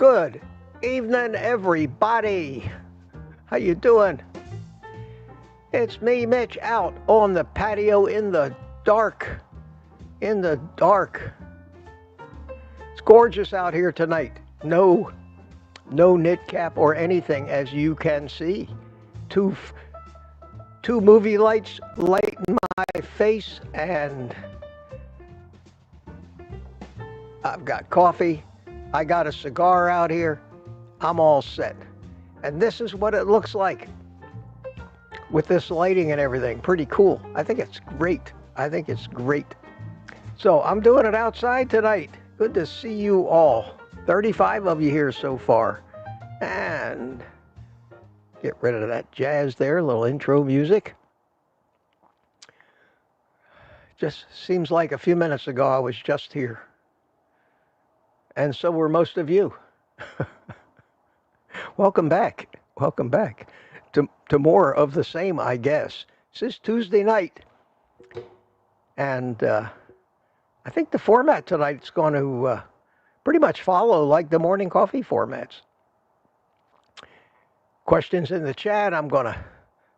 Good evening, everybody. How you doing? It's me, Mitch, out on the patio in the dark. In the dark. It's gorgeous out here tonight. No knit cap or anything, as you can see. Two movie lights lighting my face, and I've got coffee. I got a cigar out here. I'm all set. And this is what it looks like with this lighting and everything. Pretty cool. I think it's great. I think it's great. So I'm doing it outside tonight. Good to see you all. 35 of you here so far. And get rid of that jazz there, a little intro music. Just seems like a few minutes ago I was just here. And so were most of you. Welcome back. Welcome back to more of the same, I guess. This is Tuesday night. And I think the format tonight's going to pretty much follow like the morning coffee formats. Questions in the chat. I'm going to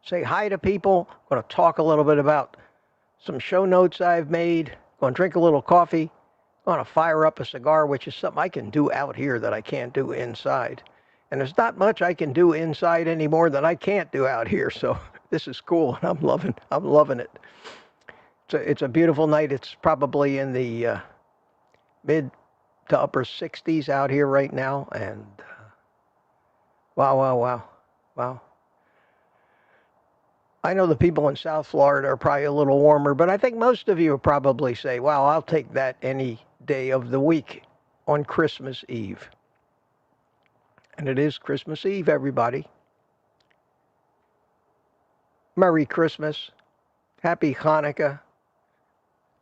say hi to people. I'm going to talk a little bit about some show notes I've made. I'm going to drink a little coffee. I'm going to fire up a cigar, which is something I can do out here that I can't do inside. And there's not much I can do inside anymore that I can't do out here. So this is cool, and I'm loving it. It's a beautiful night. It's probably in the mid to upper 60s out here right now. And wow. I know the people in South Florida are probably a little warmer, but I think most of you will probably say, wow, I'll take that any day of the week on Christmas Eve. And it is Christmas Eve, everybody. Merry Christmas. Happy Hanukkah.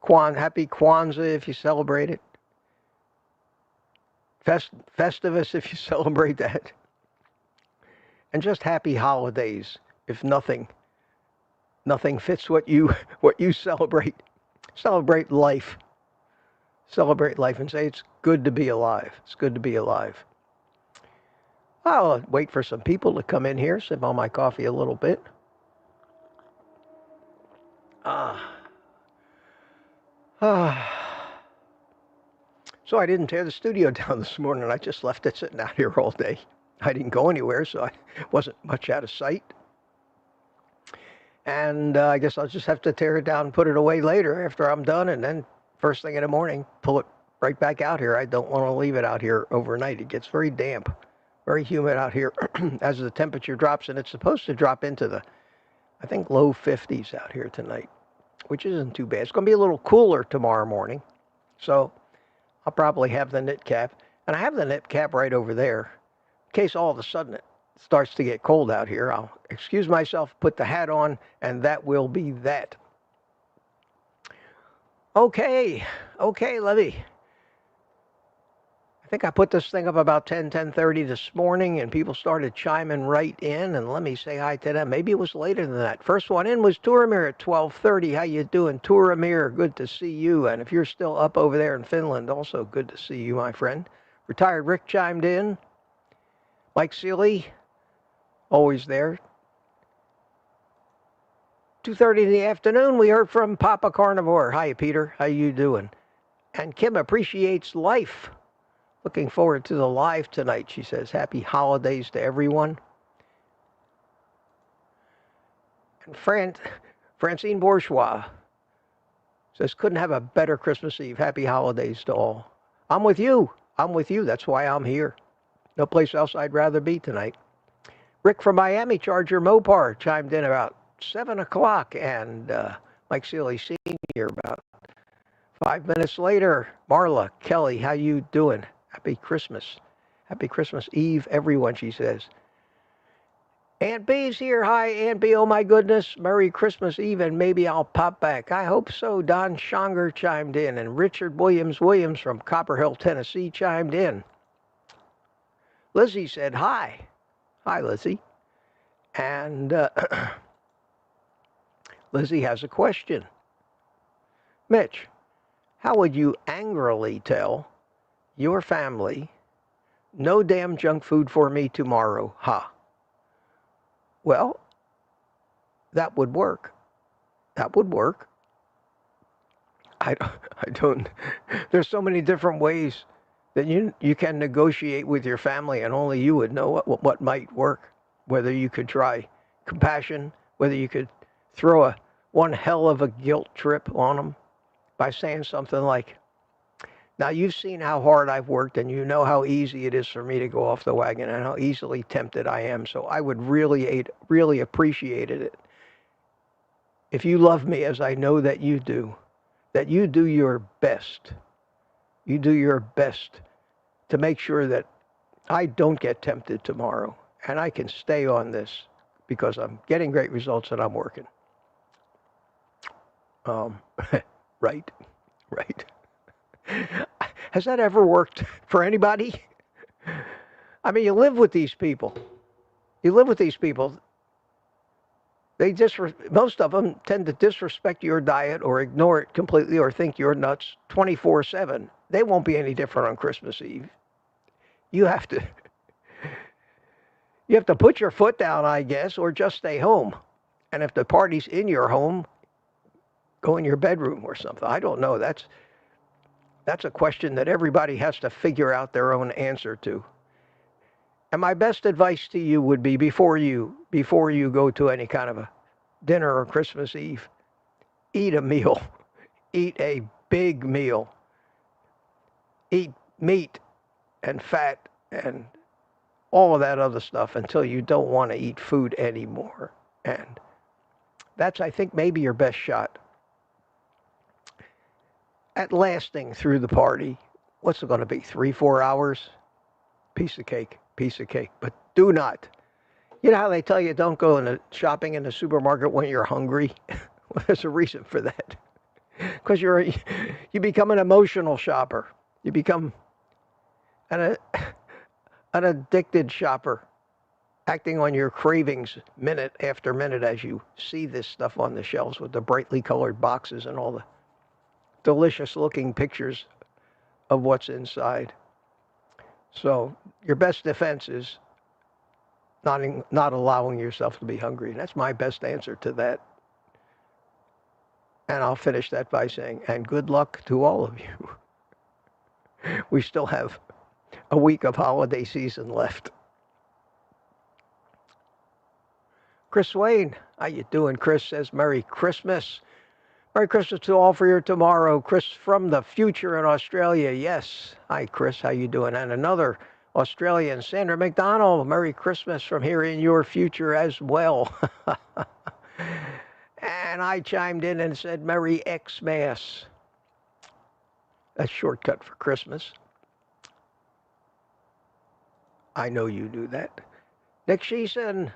Happy Kwanzaa if you celebrate it. Festivus if you celebrate that. And just happy holidays if nothing fits what you celebrate. Celebrate life. Celebrate life and say it's good to be alive. It's good to be alive. I'll wait for some people to come in here, sip on my coffee a little bit. So I didn't tear the studio down this morning. I just left it sitting out here all day. I didn't go anywhere, so I wasn't much out of sight. And I guess I'll just have to tear it down and put it away later after I'm done, and then first thing in the morning, pull it right back out here. I don't want to leave it out here overnight. It gets very damp, very humid out here as the temperature drops, and it's supposed to drop into the, I think, low 50s out here tonight, which isn't too bad. It's going to be a little cooler tomorrow morning, so I'll probably have the knit cap. And I have the knit cap right over there in case all of a sudden it starts to get cold out here. I'll excuse myself, put the hat on, and that will be that. Okay, Levy. I think I put this thing up about 10:30 this morning, and people started chiming right in, and let me say hi to them. Maybe it was later than that. First one in was Turamir at 12:30. How you doing, Turamir? Good to see you. And if you're still up over there in Finland, also good to see you, my friend. Retired Rick chimed in. Mike Seeley, always there. 2:30 in the afternoon, we heard from Papa Carnivore. Hi, Peter. How you doing? And Kim appreciates life. Looking forward to the live tonight, she says. Happy holidays to everyone. And Francine Bourgeois says, couldn't have a better Christmas Eve. Happy holidays to all. I'm with you. That's why I'm here. No place else I'd rather be tonight. Rick from Miami, Charger Mopar, chimed in about 7 o'clock, and Mike Seeley Sr. about 5 minutes later. Marla, Kelly, how you doing? Happy Christmas. Happy Christmas Eve, everyone, she says. Aunt B's here. Hi, Aunt B. Oh, my goodness. Merry Christmas Eve, and maybe I'll pop back. I hope so. Don Schonger chimed in, and Richard Williams from Copper Hill, Tennessee, chimed in. Lizzie said hi. Hi, Lizzie. And Lizzie has a question. Mitch, how would you angrily tell your family No damn junk food for me tomorrow. Ha. Well, that would work. That would work. I don't, there's so many different ways that you can negotiate with your family, and only you would know what might work. Whether you could try compassion, whether you could throw one hell of a guilt trip on them by saying something like, now you've seen how hard I've worked, and you know how easy it is for me to go off the wagon and how easily tempted I am. So I would really appreciate it if you love me as I know that you do your best. You do your best to make sure that I don't get tempted tomorrow, and I can stay on this because I'm getting great results and I'm working. Right. Has that ever worked for anybody? I mean, you live with these people. Most of them tend to disrespect your diet or ignore it completely or think you're nuts 24/7. They won't be any different on Christmas Eve. You have to put your foot down, I guess, or just stay home. And if the party's in your home, go in your bedroom or something. I don't know. That's a question that everybody has to figure out their own answer to. And my best advice to you would be before you go to any kind of a dinner or Christmas Eve, eat a meal. Eat a big meal. Eat meat and fat and all of that other stuff until you don't want to eat food anymore. And that's, I think, maybe your best shot at lasting through the party. What's it going to be, 3-4 hours? Piece of cake. But do not. You know how they tell you don't go shopping in the supermarket when you're hungry? Well, there's a reason for that. Because you become an emotional shopper. You become an addicted shopper, acting on your cravings minute after minute as you see this stuff on the shelves with the brightly colored boxes and all the delicious looking pictures of what's inside. So your best defense is not allowing yourself to be hungry. And that's my best answer to that. And I'll finish that by saying, and good luck to all of you. We still have a week of holiday season left. Chris Swain, how you doing? Chris says, Merry Christmas. Merry Christmas to all for your tomorrow. Chris from the future in Australia. Yes. Hi, Chris. How you doing? And another Australian, Sandra McDonald. Merry Christmas from here in your future as well. And I chimed in and said, Merry Xmas. That's shortcut for Christmas. I know you do that. Nick Sheeson.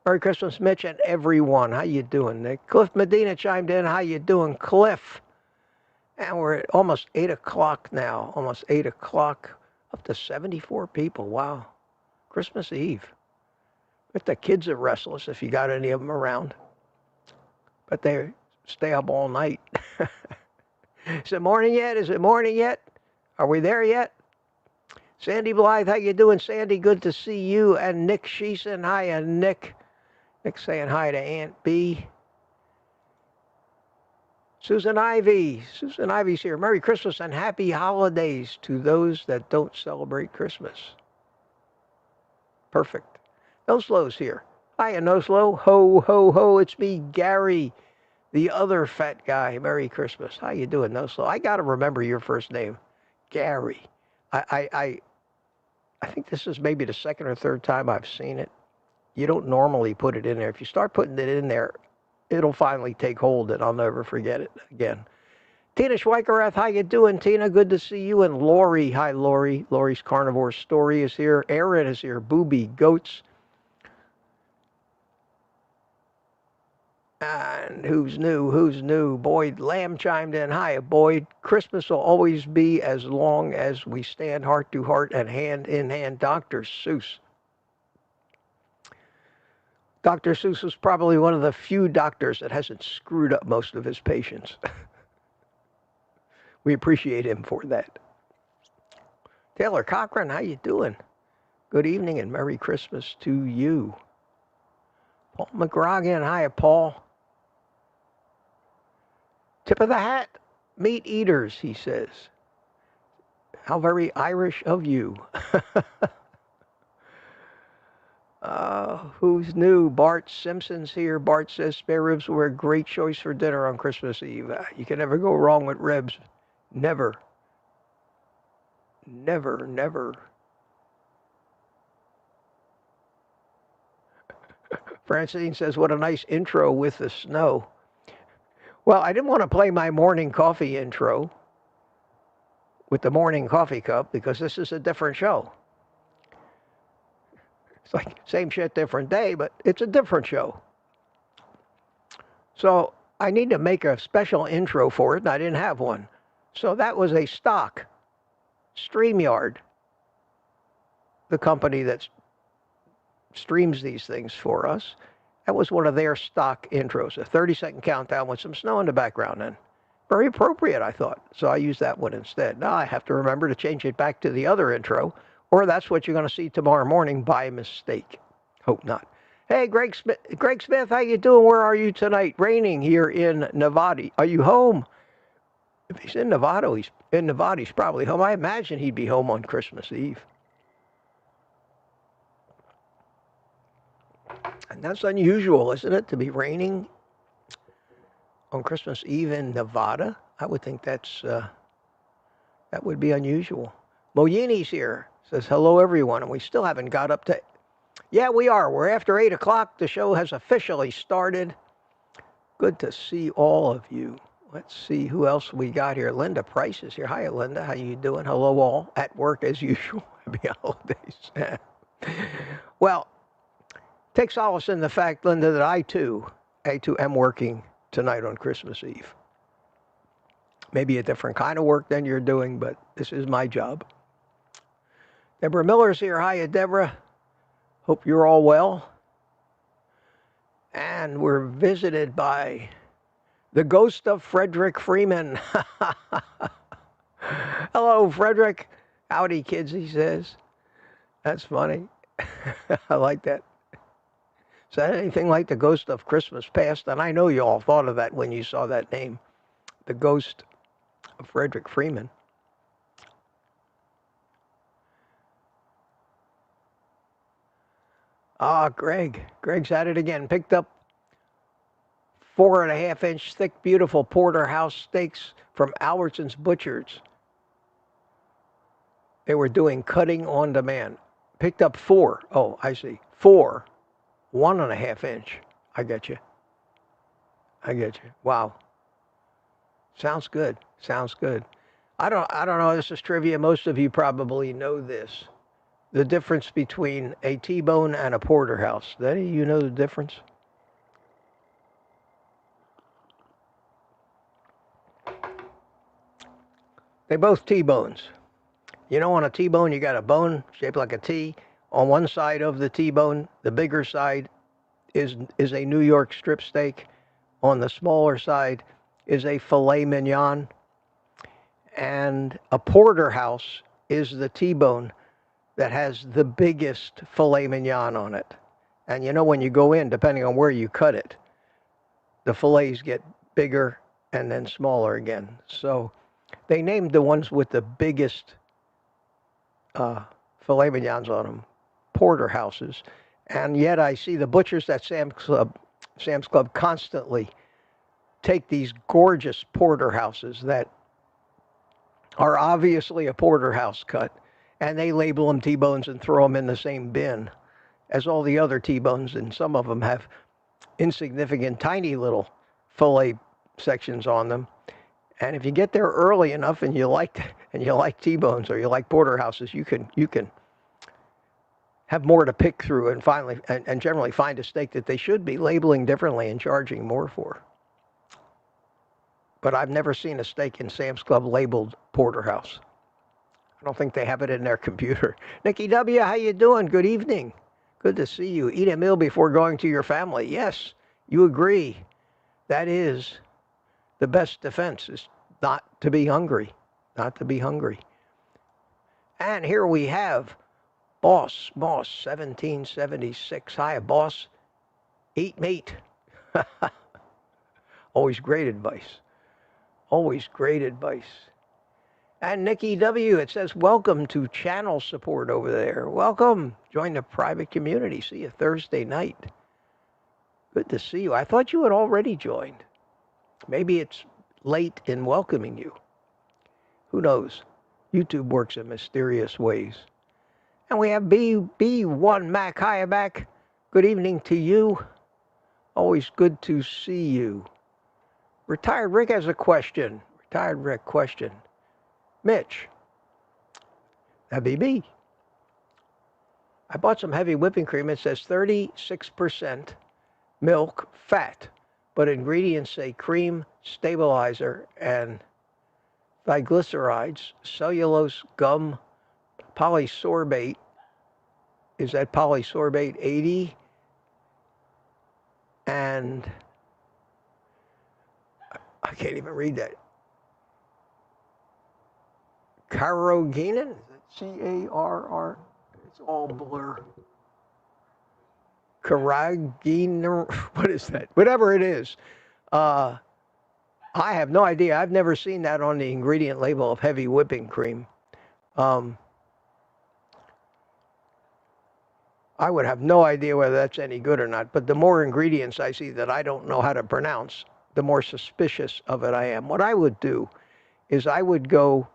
Merry Christmas, Mitch, and everyone. How you doing, Nick? Cliff Medina chimed in. How you doing, Cliff? And we're at almost 8 o'clock now. Almost 8 o'clock. Up to 74 people. Wow. Christmas Eve. But the kids are restless if you got any of them around. But they stay up all night. Is it morning yet? Are we there yet? Sandy Blythe, how you doing, Sandy? Good to see you. And Nick Sheeson. Hiya, Nick. Nick saying hi to Aunt B. Susan Ivy. Susan Ivy's here. Merry Christmas and happy holidays to those that don't celebrate Christmas. Perfect. No Slow's here. Hiya, No Slow. Ho, ho, ho. It's me, Gary, the other fat guy. Merry Christmas. How you doing, No Slow? I got to remember your first name. Gary. I think this is maybe the second or third time I've seen it. You don't normally put it in there. If you start putting it in there, it'll finally take hold and I'll never forget it again. Tina Schweikerath, how you doing, Tina? Good to see you. And Lori, hi, Lori. Lori's Carnivore Story is here. Aaron is here. Booby Goats. And who's new? Boyd Lamb chimed in. Hi, Boyd. Christmas will always be as long as we stand heart to heart and hand in hand. Dr. Seuss. Dr. Seuss was probably one of the few doctors that hasn't screwed up most of his patients. We appreciate him for that. Taylor Cochran, how you doing? Good evening and Merry Christmas to you. Paul McGrogan, hi, Paul. Tip of the hat, meat eaters, he says. How very Irish of you. Who's new? Bart Simpson's here. Bart says spare ribs were a great choice for dinner on Christmas Eve. You can never go wrong with ribs. Never. Never, never. Francine says, what a nice intro with the snow. Well, I didn't want to play my morning coffee intro with the morning coffee cup because this is a different show. It's like same shit, different day, but it's a different show. So I need to make a special intro for it, and I didn't have one. So that was a stock. StreamYard, the company that streams these things for us, that was one of their stock intros, a 30-second countdown with some snow in the background, and very appropriate, I thought. So I used that one instead. Now I have to remember to change it back to the other intro, or that's what you're going to see tomorrow morning by mistake. Hope not. Hey, Greg Smith, how you doing? Where are you tonight? Raining here in Nevada. Are you home? If he's in Nevada, he's probably home. I imagine he'd be home on Christmas Eve. And that's unusual, isn't it, to be raining on Christmas Eve in Nevada? I would think that would be unusual. Moyini's here. Says, hello, everyone. And we still haven't got up to... Yeah, we are. We're after 8 o'clock. The show has officially started. Good to see all of you. Let's see who else we got here. Linda Price is here. Hi, Linda. How you doing? Hello, all. At work, as usual. Happy holidays. Well, take solace in the fact, Linda, that I too am working tonight on Christmas Eve. Maybe a different kind of work than you're doing, but this is my job. Deborah Miller's here. Hiya, Deborah. Hope you're all well. And we're visited by the ghost of Frederick Freeman. Hello, Frederick. Howdy, kids, he says. That's funny. I like that. Is that anything like the ghost of Christmas Past? And I know you all thought of that when you saw that name. The ghost of Frederick Freeman. Greg's at it again. Picked up 4.5-inch thick, beautiful porterhouse steaks from Albertson's Butchers. They were doing cutting on demand. Picked up 4. Oh, I see. 4, 1.5-inch. I get you. Wow. Sounds good. I don't know. This is trivia. Most of you probably know this. The difference between a T-bone and a porterhouse. Do any of you know the difference? They both T-bones. You know, on a T-bone, you got a bone shaped like a T. On one side of the T-bone, the bigger side is a New York strip steak. On the smaller side is a filet mignon. And a porterhouse is the T-bone that has the biggest filet mignon on it. And you know, when you go in, depending on where you cut it, the fillets get bigger and then smaller again. So they named the ones with the biggest filet mignons on them porterhouses. And yet I see the butchers at Sam's Club constantly take these gorgeous porterhouses that are obviously a porterhouse cut, and they label them T-bones and throw them in the same bin as all the other T-bones, and some of them have insignificant, tiny little fillet sections on them. And if you get there early enough and you like T-bones or you like porterhouses, you can have more to pick through and generally find a steak that they should be labeling differently and charging more for. But I've never seen a steak in Sam's Club labeled porterhouse. I don't think they have it in their computer. Nikki W., how you doing? Good evening. Good to see you. Eat a meal before going to your family. Yes, you agree. That is the best defense, is not to be hungry. Not to be hungry. And here we have Boss, 1776. Hi, boss. Eat meat. Always great advice. Always great advice. And Nikki W., it says, welcome to channel support over there. Welcome. Join the private community. See you Thursday night. Good to see you. I thought you had already joined. Maybe it's late in welcoming you. Who knows? YouTube works in mysterious ways. And we have B1 Mac. Hi, Mac. Good evening to you. Always good to see you. Retired Rick has a question. Retired Rick question. Mitch. That'd be me. I bought some heavy whipping cream. It says 36% milk, fat, but ingredients say cream, stabilizer, and triglycerides, cellulose, gum, polysorbate. Is that polysorbate 80? And I can't even read that. Carrageenan? C-A-R-R? It's all blur. Carrageenan? What is that? Whatever it is. I have no idea. I've never seen that on the ingredient label of heavy whipping cream. I would have no idea whether that's any good or not. But the more ingredients I see that I don't know how to pronounce, the more suspicious of it I am. What I would do is I would go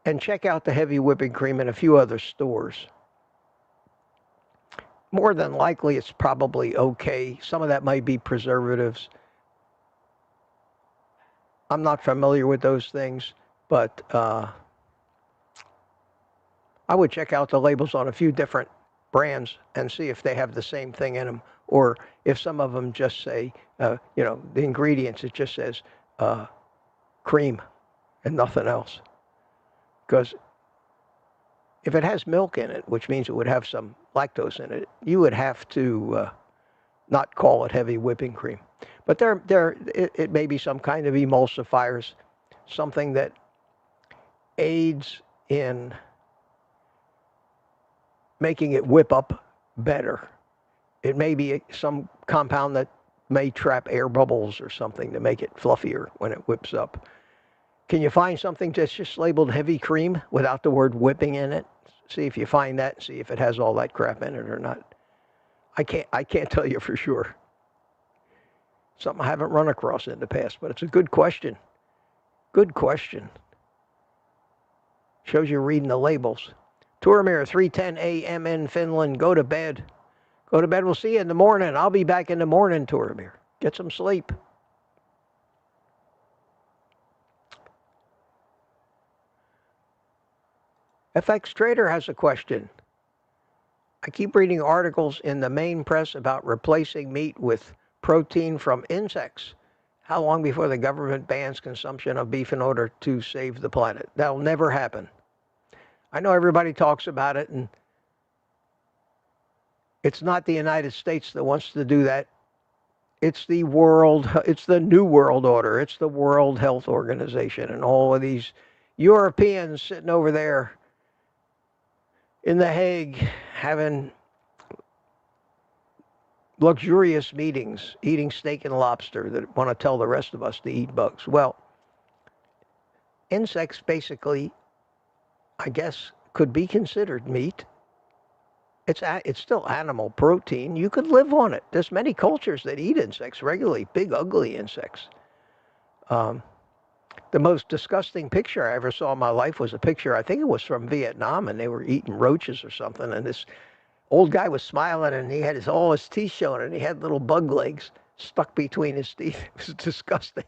and check out the heavy whipping cream in a few other stores. More than likely, it's probably okay. Some of that might be preservatives. I'm not familiar with those things, but I would check out the labels on a few different brands and see if they have the same thing in them, or if some of them just say, the ingredients, it just says cream and nothing else. Because if it has milk in it, which means it would have some lactose in it, you would have to not call it heavy whipping cream. But it may be some kind of emulsifiers, something that aids in making it whip up better. It may be some compound that may trap air bubbles or something to make it fluffier when it whips up. Can you find something that's just labeled heavy cream without the word whipping in it? See if you find that and see if it has all that crap in it or not. I can't tell you for sure. Something I haven't run across in the past, but it's a good question. Good question. Shows you reading the labels. Turamir, 3:10 a.m. in Finland. Go to bed. Go to bed. We'll see you in the morning. I'll be back in the morning, Turamir. Get some sleep. FX Trader has a question. I keep reading articles in the main press about replacing meat with protein from insects. How long before the government bans consumption of beef in order to save the planet? That'll never happen. I know everybody talks about it, and it's not the United States that wants to do that. It's the New World Order. It's the World Health Organization and all of these Europeans sitting over there in The Hague having luxurious meetings, eating steak and lobster, that want to tell the rest of us to eat bugs. Well, insects basically, I guess, could be considered meat. It's still animal protein. You could live on it. There's many cultures that eat insects regularly, big, ugly insects. The most disgusting picture I ever saw in my life was a picture, I think it was from Vietnam, and they were eating roaches or something, and this old guy was smiling, and he had all his teeth showing, and he had little bug legs stuck between his teeth. It was disgusting.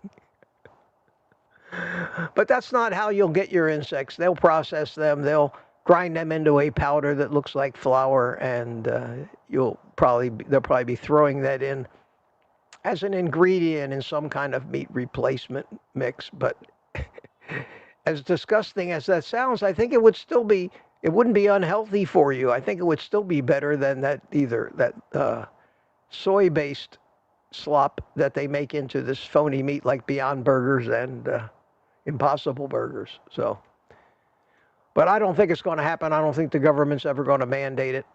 But that's not how you'll get your insects. They'll process them. They'll grind them into a powder that looks like flour, and they'll probably be throwing that in as an ingredient in some kind of meat replacement mix. But as disgusting as that sounds, I think it wouldn't be unhealthy for you. I think it would still be better than that soy-based slop that they make into this phony meat like Beyond Burgers and Impossible Burgers. But But I don't think it's going to happen. I don't think the government's ever going to mandate it.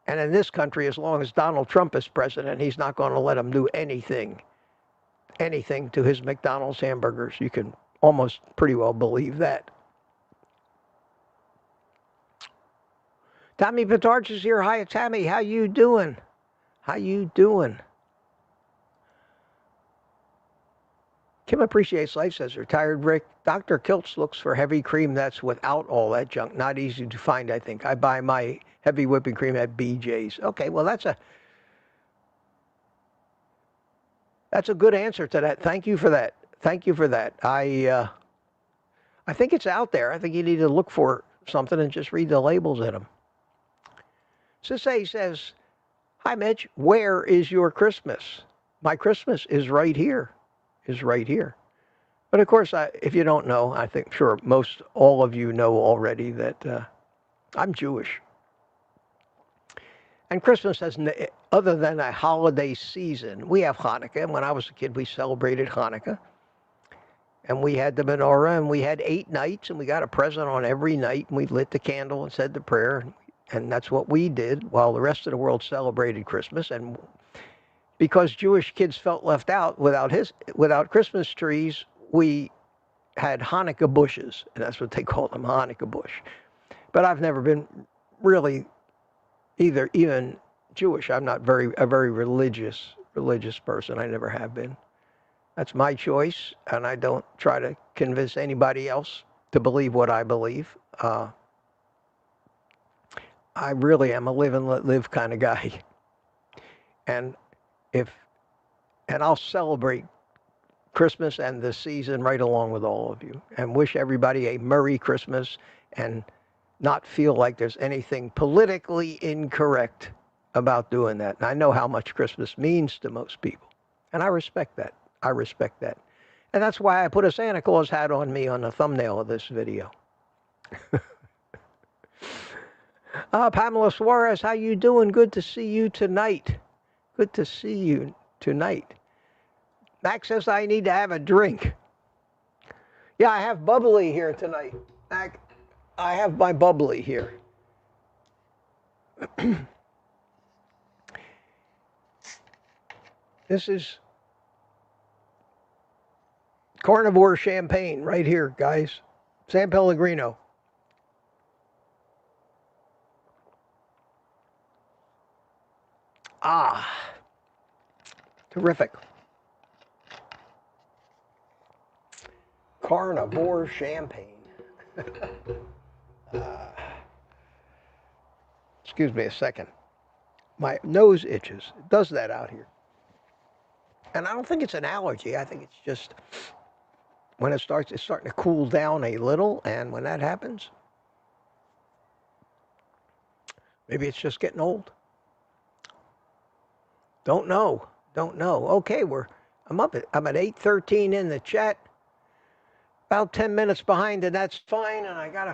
And in this country, as long as Donald Trump is president, he's not going to let them do anything to his McDonald's hamburgers. You can almost pretty well believe that. Tommy Pitarch is here. Hi, Tammy. How you doing? How you doing? Kim Appreciates Life says, retired Rick. Dr. Kiltz looks for heavy cream that's without all that junk. Not easy to find, I think. I buy my heavy whipping cream at BJ's. Okay, well, that's a good answer to that. Thank you for that. Thank you for that. I think it's out there. I think you need to look for something and just read the labels in them. Sissay says, hi, Mitch. Where is your Christmas? My Christmas is right here. But of course, if you don't know, I think sure most all of you know already that I'm Jewish. And Christmas has, other than a holiday season, we have Hanukkah. And when I was a kid, we celebrated Hanukkah. And we had the menorah, and we had 8 nights, and we got a present on every night, and we lit the candle and said the prayer. And that's what we did while the rest of the world celebrated Christmas. And because Jewish kids felt left out without Christmas trees, we had Hanukkah bushes, and that's what they call them, Hanukkah bush. But I've never been really even Jewish. I'm not a very religious person. I never have been. That's my choice, and I don't try to convince anybody else to believe what I believe. I really am a live and let live kind of guy. And I'll celebrate Christmas and the season right along with all of you, and wish everybody a Merry Christmas and not feel like there's anything politically incorrect about doing that. And I know how much Christmas means to most people, and I respect that. And that's why I put a Santa Claus hat on me on the thumbnail of this video. Pamela Suarez, how you doing? Good to see you tonight. Max says I need to have a drink. Yeah, I have bubbly here tonight. Mac, I have my bubbly here. This is Carnivore champagne right here, guys. San Pellegrino. Terrific. Carnivore champagne. Excuse me a second. My nose itches. It does that out here. And I don't think it's an allergy. I think it's just when it's starting to cool down a little, and when that happens, maybe it's just getting old. Don't know. Okay, I'm at 8:13 in the chat. About 10 minutes behind, and that's fine. And I've got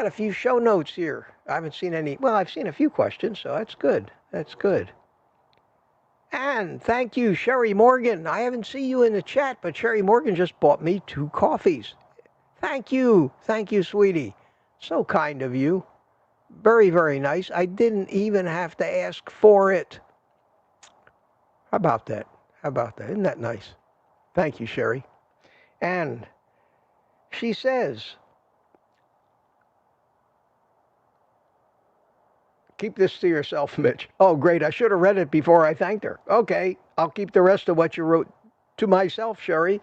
a few show notes here. I haven't seen any. Well, I've seen a few questions, so that's good. And thank you, Sherry Morgan. I haven't seen you in the chat, but Sherry Morgan just bought me 2 coffees. Thank you, sweetie. So kind of you. Very, very nice. I didn't even have to ask for it. How about that? Isn't that nice? Thank you, Sherry. And she says, keep this to yourself, Mitch. Oh, great. I should have read it before I thanked her. Okay, I'll keep the rest of what you wrote to myself, Sherry.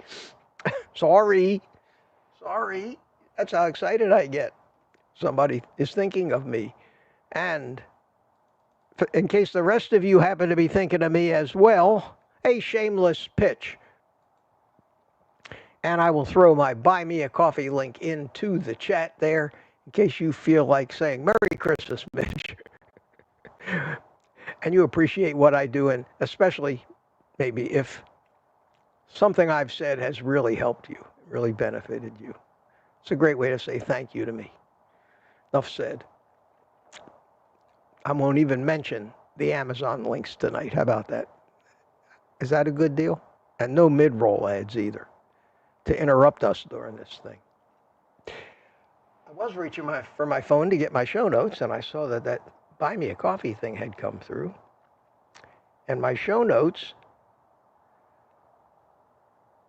Sorry. That's how excited I get. Somebody is thinking of me. And in case the rest of you happen to be thinking of me as well, a shameless pitch. And I will throw my Buy Me a Coffee link into the chat there in case you feel like saying, Merry Christmas, Mitch. And you appreciate what I do, and especially maybe if something I've said has really helped you, really benefited you. It's a great way to say thank you to me. Enough said. I won't even mention the Amazon links tonight. How about that? Is that a good deal? And no mid-roll ads either to interrupt us during this thing. was reaching for my phone to get my show notes, and I saw that buy me a coffee thing had come through. And my show notes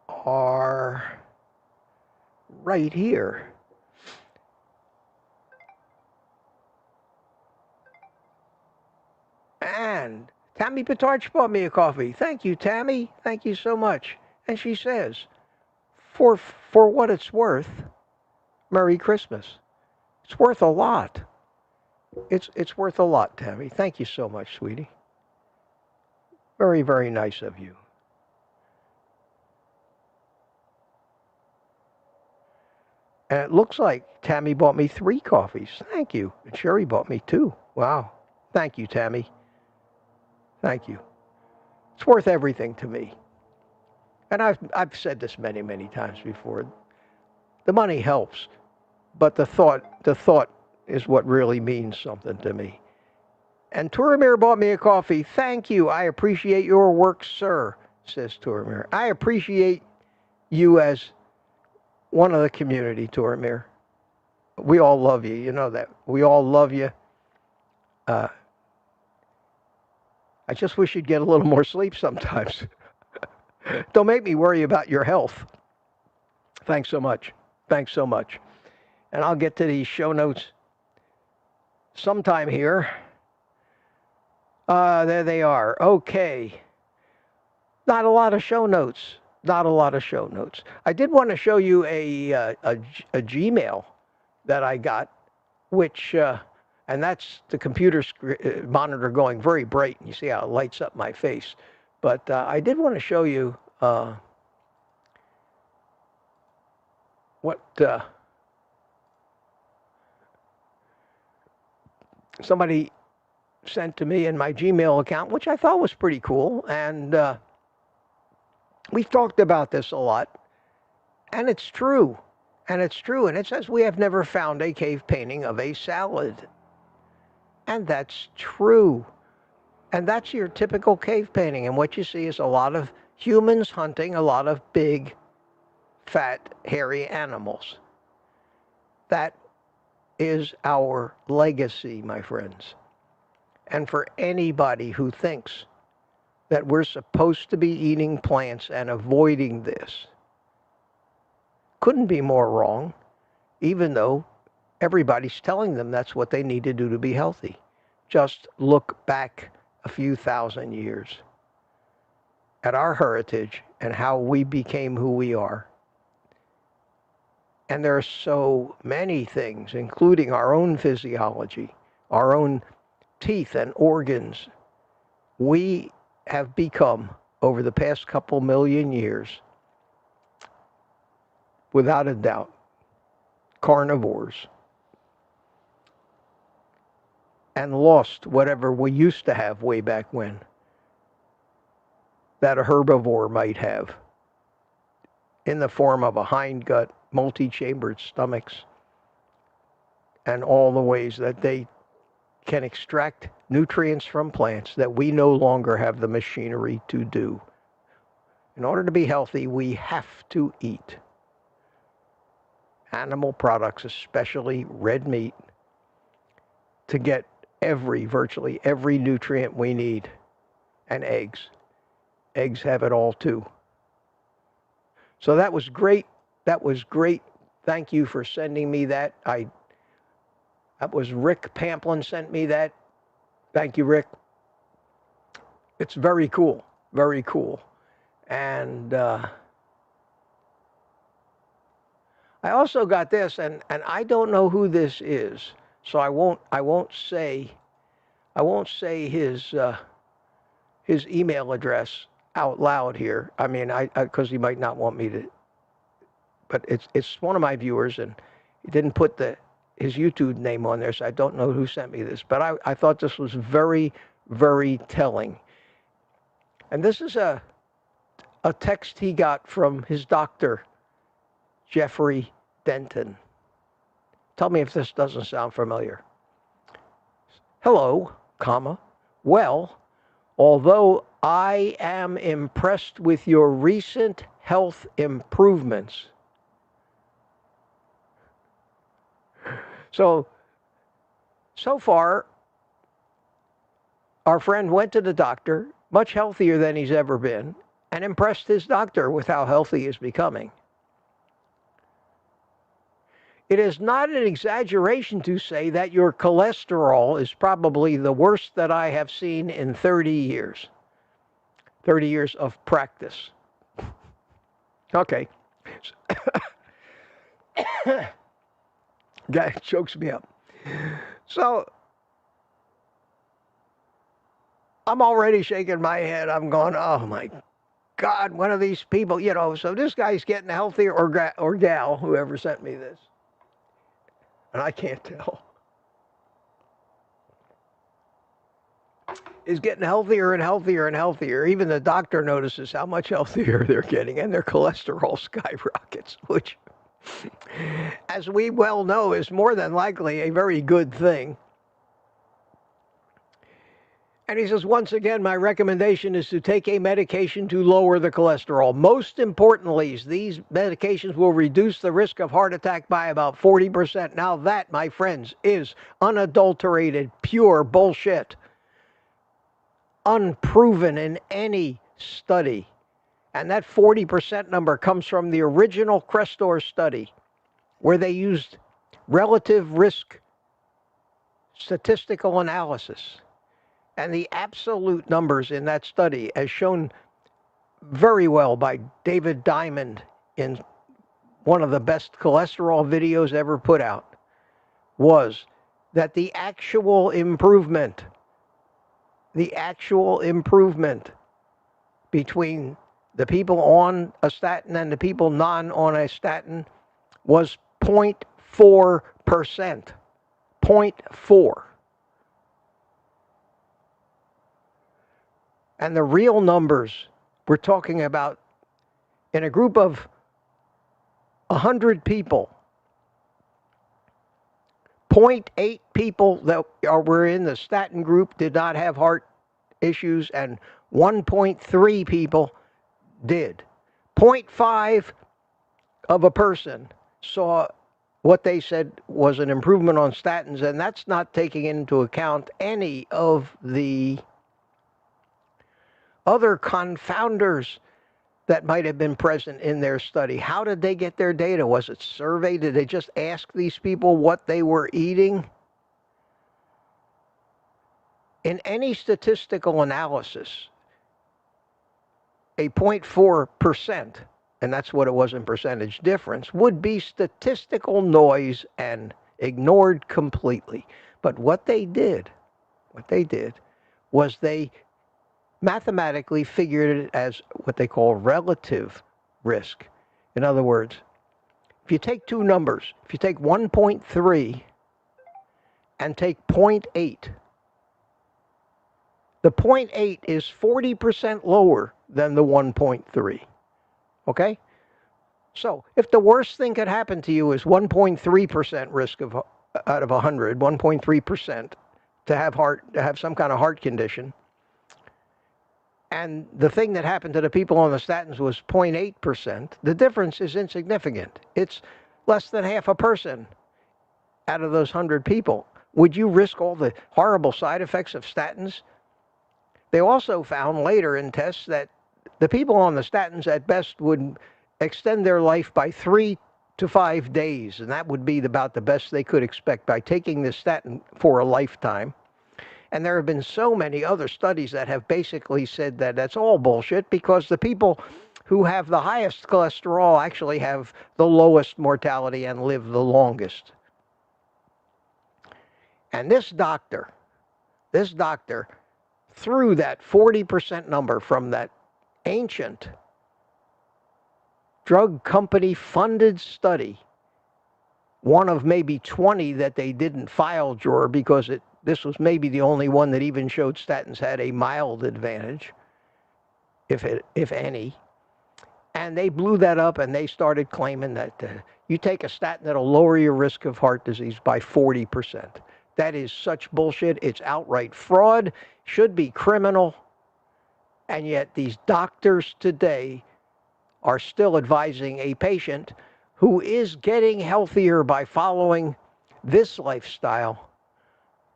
are right here. And Tammy Petarch bought me a coffee. Thank you, Tammy. Thank you so much. And she says, for what it's worth, Merry Christmas. It's worth a lot. It's worth a lot, Tammy. Thank you so much, sweetie. Very, very nice of you. And it looks like Tammy bought me 3 coffees. Thank you. And Sherry bought me 2. Wow. Thank you, Tammy. Thank you. It's worth everything to me. And I've said this many, many times before. The money helps, but the thought is what really means something to me. And Turamir bought me a coffee. Thank you. I appreciate your work, sir, says Turamir. I appreciate you as one of the community, Turamir. We all love you. You know that. We all love you. I just wish you'd get a little more sleep sometimes. Don't make me worry about your health. Thanks so much. Thanks so much. And I'll get to these show notes sometime here. There they are. Okay. Not a lot of show notes. Not a lot of show notes. I did want to show you a Gmail that I got, which, and that's the computer monitor going very bright. And you see how it lights up my face. But I did want to show you what somebody sent to me in my Gmail account, which I thought was pretty cool. And we've talked about this a lot. And it's true. And it's true. And it says we have never found a cave painting of a salad. And that's true. And that's your typical cave painting. And what you see is a lot of humans hunting a lot of big, fat, hairy animals. That is our legacy, my friends. And for anybody who thinks that we're supposed to be eating plants and avoiding this, couldn't be more wrong, even though everybody's telling them that's what they need to do to be healthy. Just look back a few thousand years at our heritage and how we became who we are. And there are so many things, including our own physiology, our own teeth and organs. We have become, over the past couple million years, without a doubt, carnivores. And lost whatever we used to have way back when that a herbivore might have in the form of a hindgut, multi-chambered stomachs, and all the ways that they can extract nutrients from plants that we no longer have the machinery to do. In order to be healthy, we have to eat animal products, especially red meat, to get virtually every nutrient we need. And eggs. Eggs have it all too. So that was great. That was great. Thank you for sending me that. That was Rick Pamplin sent me that. Thank you, Rick. It's very cool. Very cool. And I also got this, and I don't know who this is. So I won't say his email address out loud here. I mean, because he might not want me to. But it's one of my viewers, and he didn't put his YouTube name on there, so I don't know who sent me this. But I thought this was very, very telling. And this is a text he got from his doctor, Jeffrey Denton. Tell me if this doesn't sound familiar. Hello, comma. Well, although I am impressed with your recent health improvements, So far, our friend went to the doctor, much healthier than he's ever been, and impressed his doctor with how healthy he is becoming. It is not an exaggeration to say that your cholesterol is probably the worst that I have seen in 30 years. 30 years of practice. Okay. That chokes me up. So, I'm already shaking my head. I'm going, oh my God, one of these people, so this guy's getting healthier, or gal, whoever sent me this. And I can't tell. Is getting healthier and healthier and healthier. Even the doctor notices how much healthier they're getting, and their cholesterol skyrockets, which, as we well know, is more than likely a very good thing. And he says, once again, my recommendation is to take a medication to lower the cholesterol. Most importantly, these medications will reduce the risk of heart attack by about 40%. Now that, my friends, is unadulterated, pure bullshit. Unproven in any study. And that 40% number comes from the original Crestor study, where they used relative risk statistical analysis. And the absolute numbers in that study, as shown very well by David Diamond in one of the best cholesterol videos ever put out, was that the actual improvement between the people on a statin and the people non on a statin was 0.4%. 0.4. And the real numbers we're talking about, in a group of 100 people, 0.8 people that were in the statin group did not have heart issues, and 1.3 people did. 0.5 of a person saw what they said was an improvement on statins, and that's not taking into account any of the other confounders that might have been present in their study. How did they get their data? Was it survey? Did they just ask these people what they were eating? In any statistical analysis, a 0.4%, and that's what it was in percentage difference, would be statistical noise and ignored completely. But what they did was they mathematically figured it as what they call relative risk. In other words, if you take two numbers, if you take 1.3 and take 0.8, the 0.8 is 40% lower than the 1.3. Okay? So if the worst thing could happen to you is 1.3% risk of out of 100, 1.3% to have some kind of heart condition, and the thing that happened to the people on the statins was 0.8%, the difference is insignificant. It's less than half a person out of those 100 people. Would you risk all the horrible side effects of statins? They also found later in tests that the people on the statins at best would extend their life by 3 to 5 days, and that would be about the best they could expect by taking this statin for a lifetime. And there have been so many other studies that have basically said that that's all bullshit, because the people who have the highest cholesterol actually have the lowest mortality and live the longest. And this doctor threw that 40% number from that ancient drug company funded study, one of maybe 20 that they didn't file drawer, because this was maybe the only one that even showed statins had a mild advantage, if any. And they blew that up, and they started claiming that you take a statin that'll lower your risk of heart disease by 40%. That is such bullshit. It's outright fraud, should be criminal. And yet these doctors today are still advising a patient who is getting healthier by following this lifestyle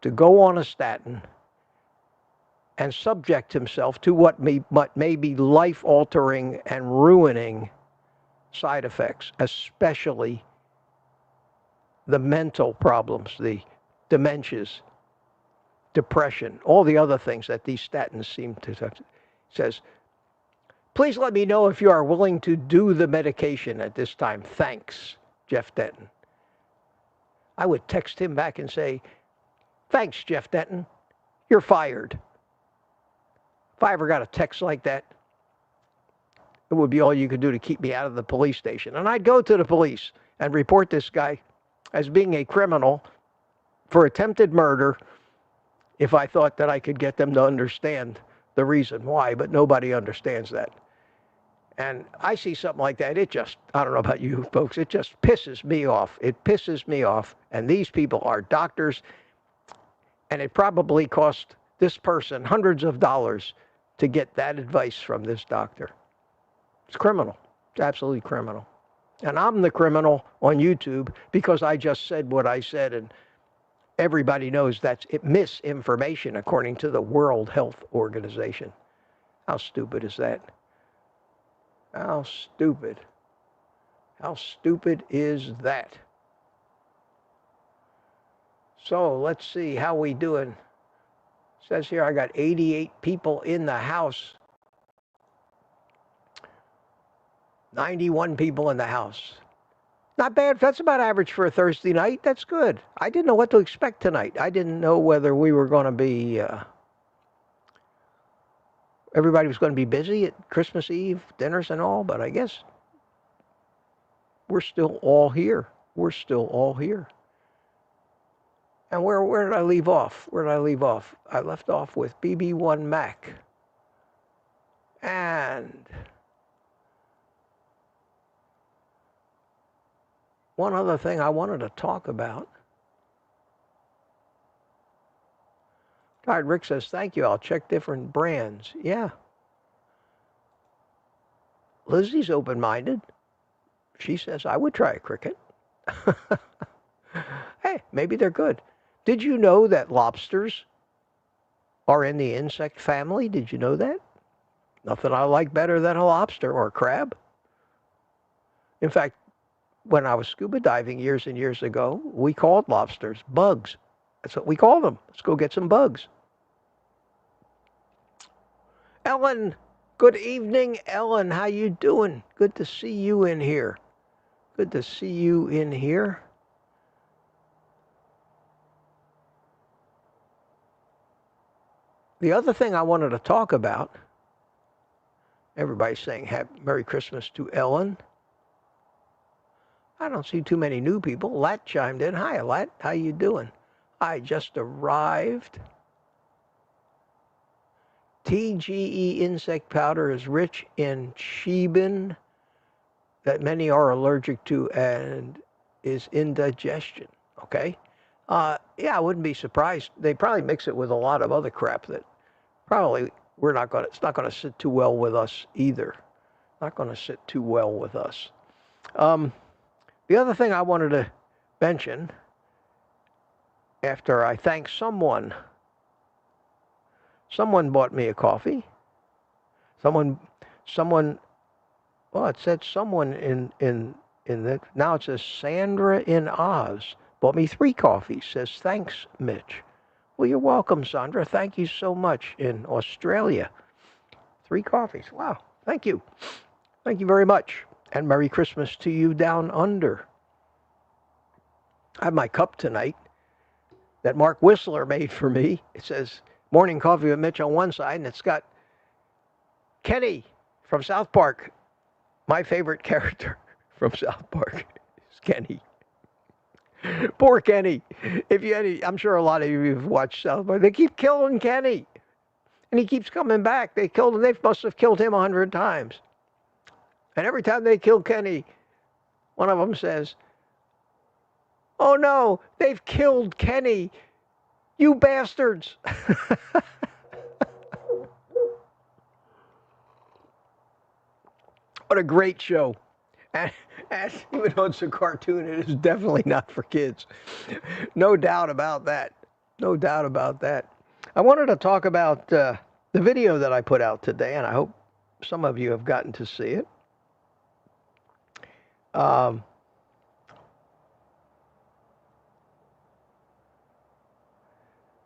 to go on a statin and subject himself to what may be life-altering and ruining side effects, especially the mental problems, the dementias, depression, all the other things that these statins seem to touch. Says, please let me know if you are willing to do the medication at this time. Thanks, Jeff Denton. I would text him back and say, thanks, Jeff Denton. You're fired. If I ever got a text like that, it would be all you could do to keep me out of the police station. And I'd go to the police and report this guy as being a criminal for attempted murder if I thought that I could get them to understand the reason why, but nobody understands that. And I see something like that, it just, I don't know about you folks, it just pisses me off. It pisses me off. And these people are doctors, and it probably cost this person hundreds of dollars to get that advice from this doctor. It's criminal. It's absolutely criminal. And I'm the criminal on YouTube because I just said what I said, and everybody knows that's misinformation according to the World Health Organization. How stupid is that? How stupid? How stupid is that? So let's see how we doing. It says here I got 88 people in the house. 91 people in the house. Not bad. That's about average for a Thursday night. That's good. I didn't know what to expect tonight. I didn't know whether we were going to be, everybody was going to be busy at Christmas Eve, dinners and all, but I guess we're still all here. We're still all here. And where did I leave off? Where did I leave off? I left off with BB1 Mac. And one other thing I wanted to talk about. Tired Rick says, thank you. I'll check different brands. Yeah. Lizzie's open-minded. She says, I would try a cricket. Hey, maybe they're good. Did you know that lobsters are in the insect family? Did you know that? Nothing I like better than a lobster or a crab. In fact, when I was scuba diving years and years ago, we called lobsters bugs. That's what we call them. Let's go get some bugs. Ellen, good evening, Ellen. How you doing? Good to see you in here. Good to see you in here. The other thing I wanted to talk about, everybody's saying Merry Christmas to Ellen. I don't see too many new people. Lat chimed in. Hi, Lat. How you doing? I just arrived. TGE insect powder is rich in chebin that many are allergic to and is indigestion. Okay? Yeah, I wouldn't be surprised. They probably mix it with a lot of other crap that probably it's not going to sit too well with us either. Not going to sit too well with us. The other thing I wanted to mention, after I thank someone bought me a coffee. Someone, well, it said someone in that. Now it says Sandra in Oz bought me 3 coffees. Says, thanks, Mitch. Well, you're welcome, Sandra. Thank you so much in Australia. 3 coffees. Wow. Thank you. Thank you very much. And Merry Christmas to you down under. I have my cup tonight that Mark Whistler made for me. It says morning coffee with Mitch on one side, and it's got Kenny from South Park. My favorite character from South Park is Kenny. Poor Kenny. I'm sure a lot of you have watched South Park. They keep killing Kenny, and he keeps coming back. They must have killed him 100 times. And every time they kill Kenny, one of them says, oh no, they've killed Kenny. You bastards. What a great show. And And even though it's a cartoon, it is definitely not for kids. No doubt about that. No doubt about that. I wanted to talk about the video that I put out today, and I hope some of you have gotten to see it.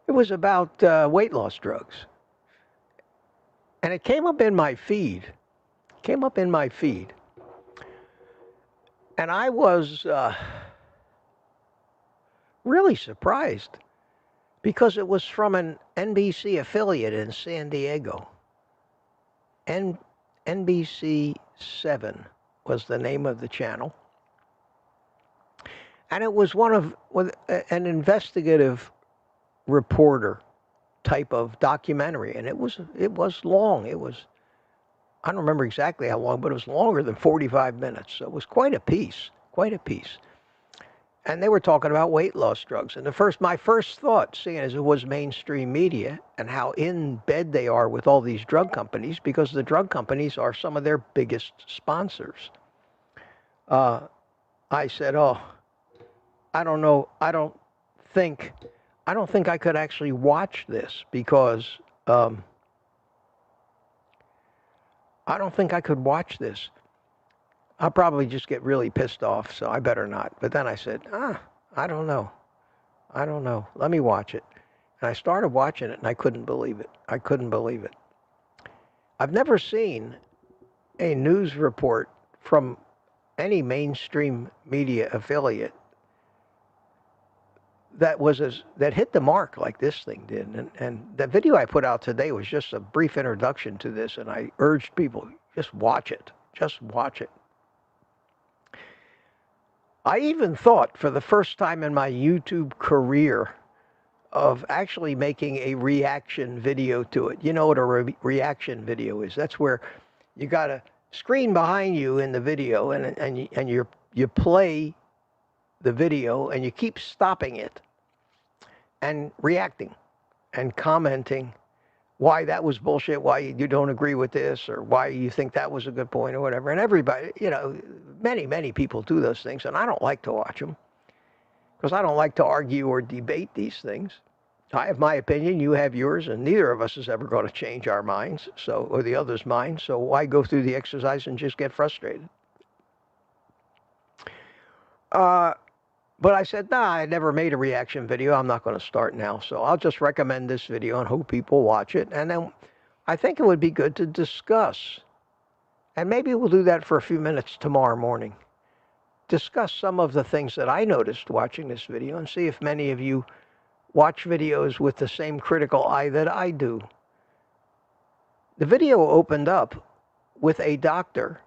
It was about weight loss drugs. And it came up in my feed. And I was really surprised because it was from an NBC affiliate in San Diego. NBC 7 was the name of the channel. And it was an investigative reporter type of documentary. And it was long. I don't remember exactly how long, but it was longer than 45 minutes. So it was quite a piece. And they were talking about weight loss drugs. And my first thought, seeing as it was mainstream media and how in bed they are with all these drug companies, because the drug companies are some of their biggest sponsors. I said, oh, I don't know. I don't think I could actually watch this because I don't think I could watch this. I'll probably just get really pissed off, so I better not. But then I said, I don't know. Let me watch it. And I started watching it, and I couldn't believe it. I've never seen a news report from any mainstream media affiliate that hit the mark like this thing did. And the video I put out today was just a brief introduction to this, and I urged people, just watch it. I even thought for the first time in my YouTube career of actually making a reaction video to it. You know what a reaction video is? That's where you got a screen behind you in the video, and you play the video, and you keep stopping it and reacting and commenting why that was bullshit, why you don't agree with this, or why you think that was a good point or whatever. And everybody, many people do those things, and I don't like to watch them because I don't like to argue or debate these things. I have my opinion, you have yours, and neither of us is ever going to change our minds, or the other's mind, so why go through the exercise and just get frustrated? But I said, I never made a reaction video. I'm not going to start now. So I'll just recommend this video and hope people watch it. And then I think it would be good to discuss. And maybe we'll do that for a few minutes tomorrow morning. Discuss some of the things that I noticed watching this video and see if many of you watch videos with the same critical eye that I do. The video opened up with a doctor,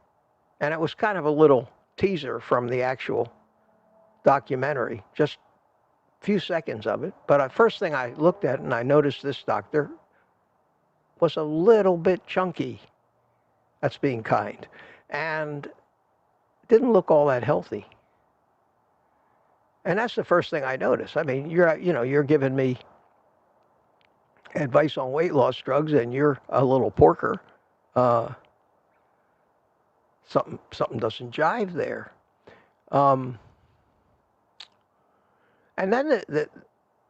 and it was kind of a little teaser from the actual documentary, just a few seconds of it. But first thing I looked at, and I noticed this doctor was a little bit chunky. That's being kind. And didn't look all that healthy. And that's the first thing I noticed. I mean, you're giving me advice on weight loss drugs, and you're a little porker. Something doesn't jive there. And then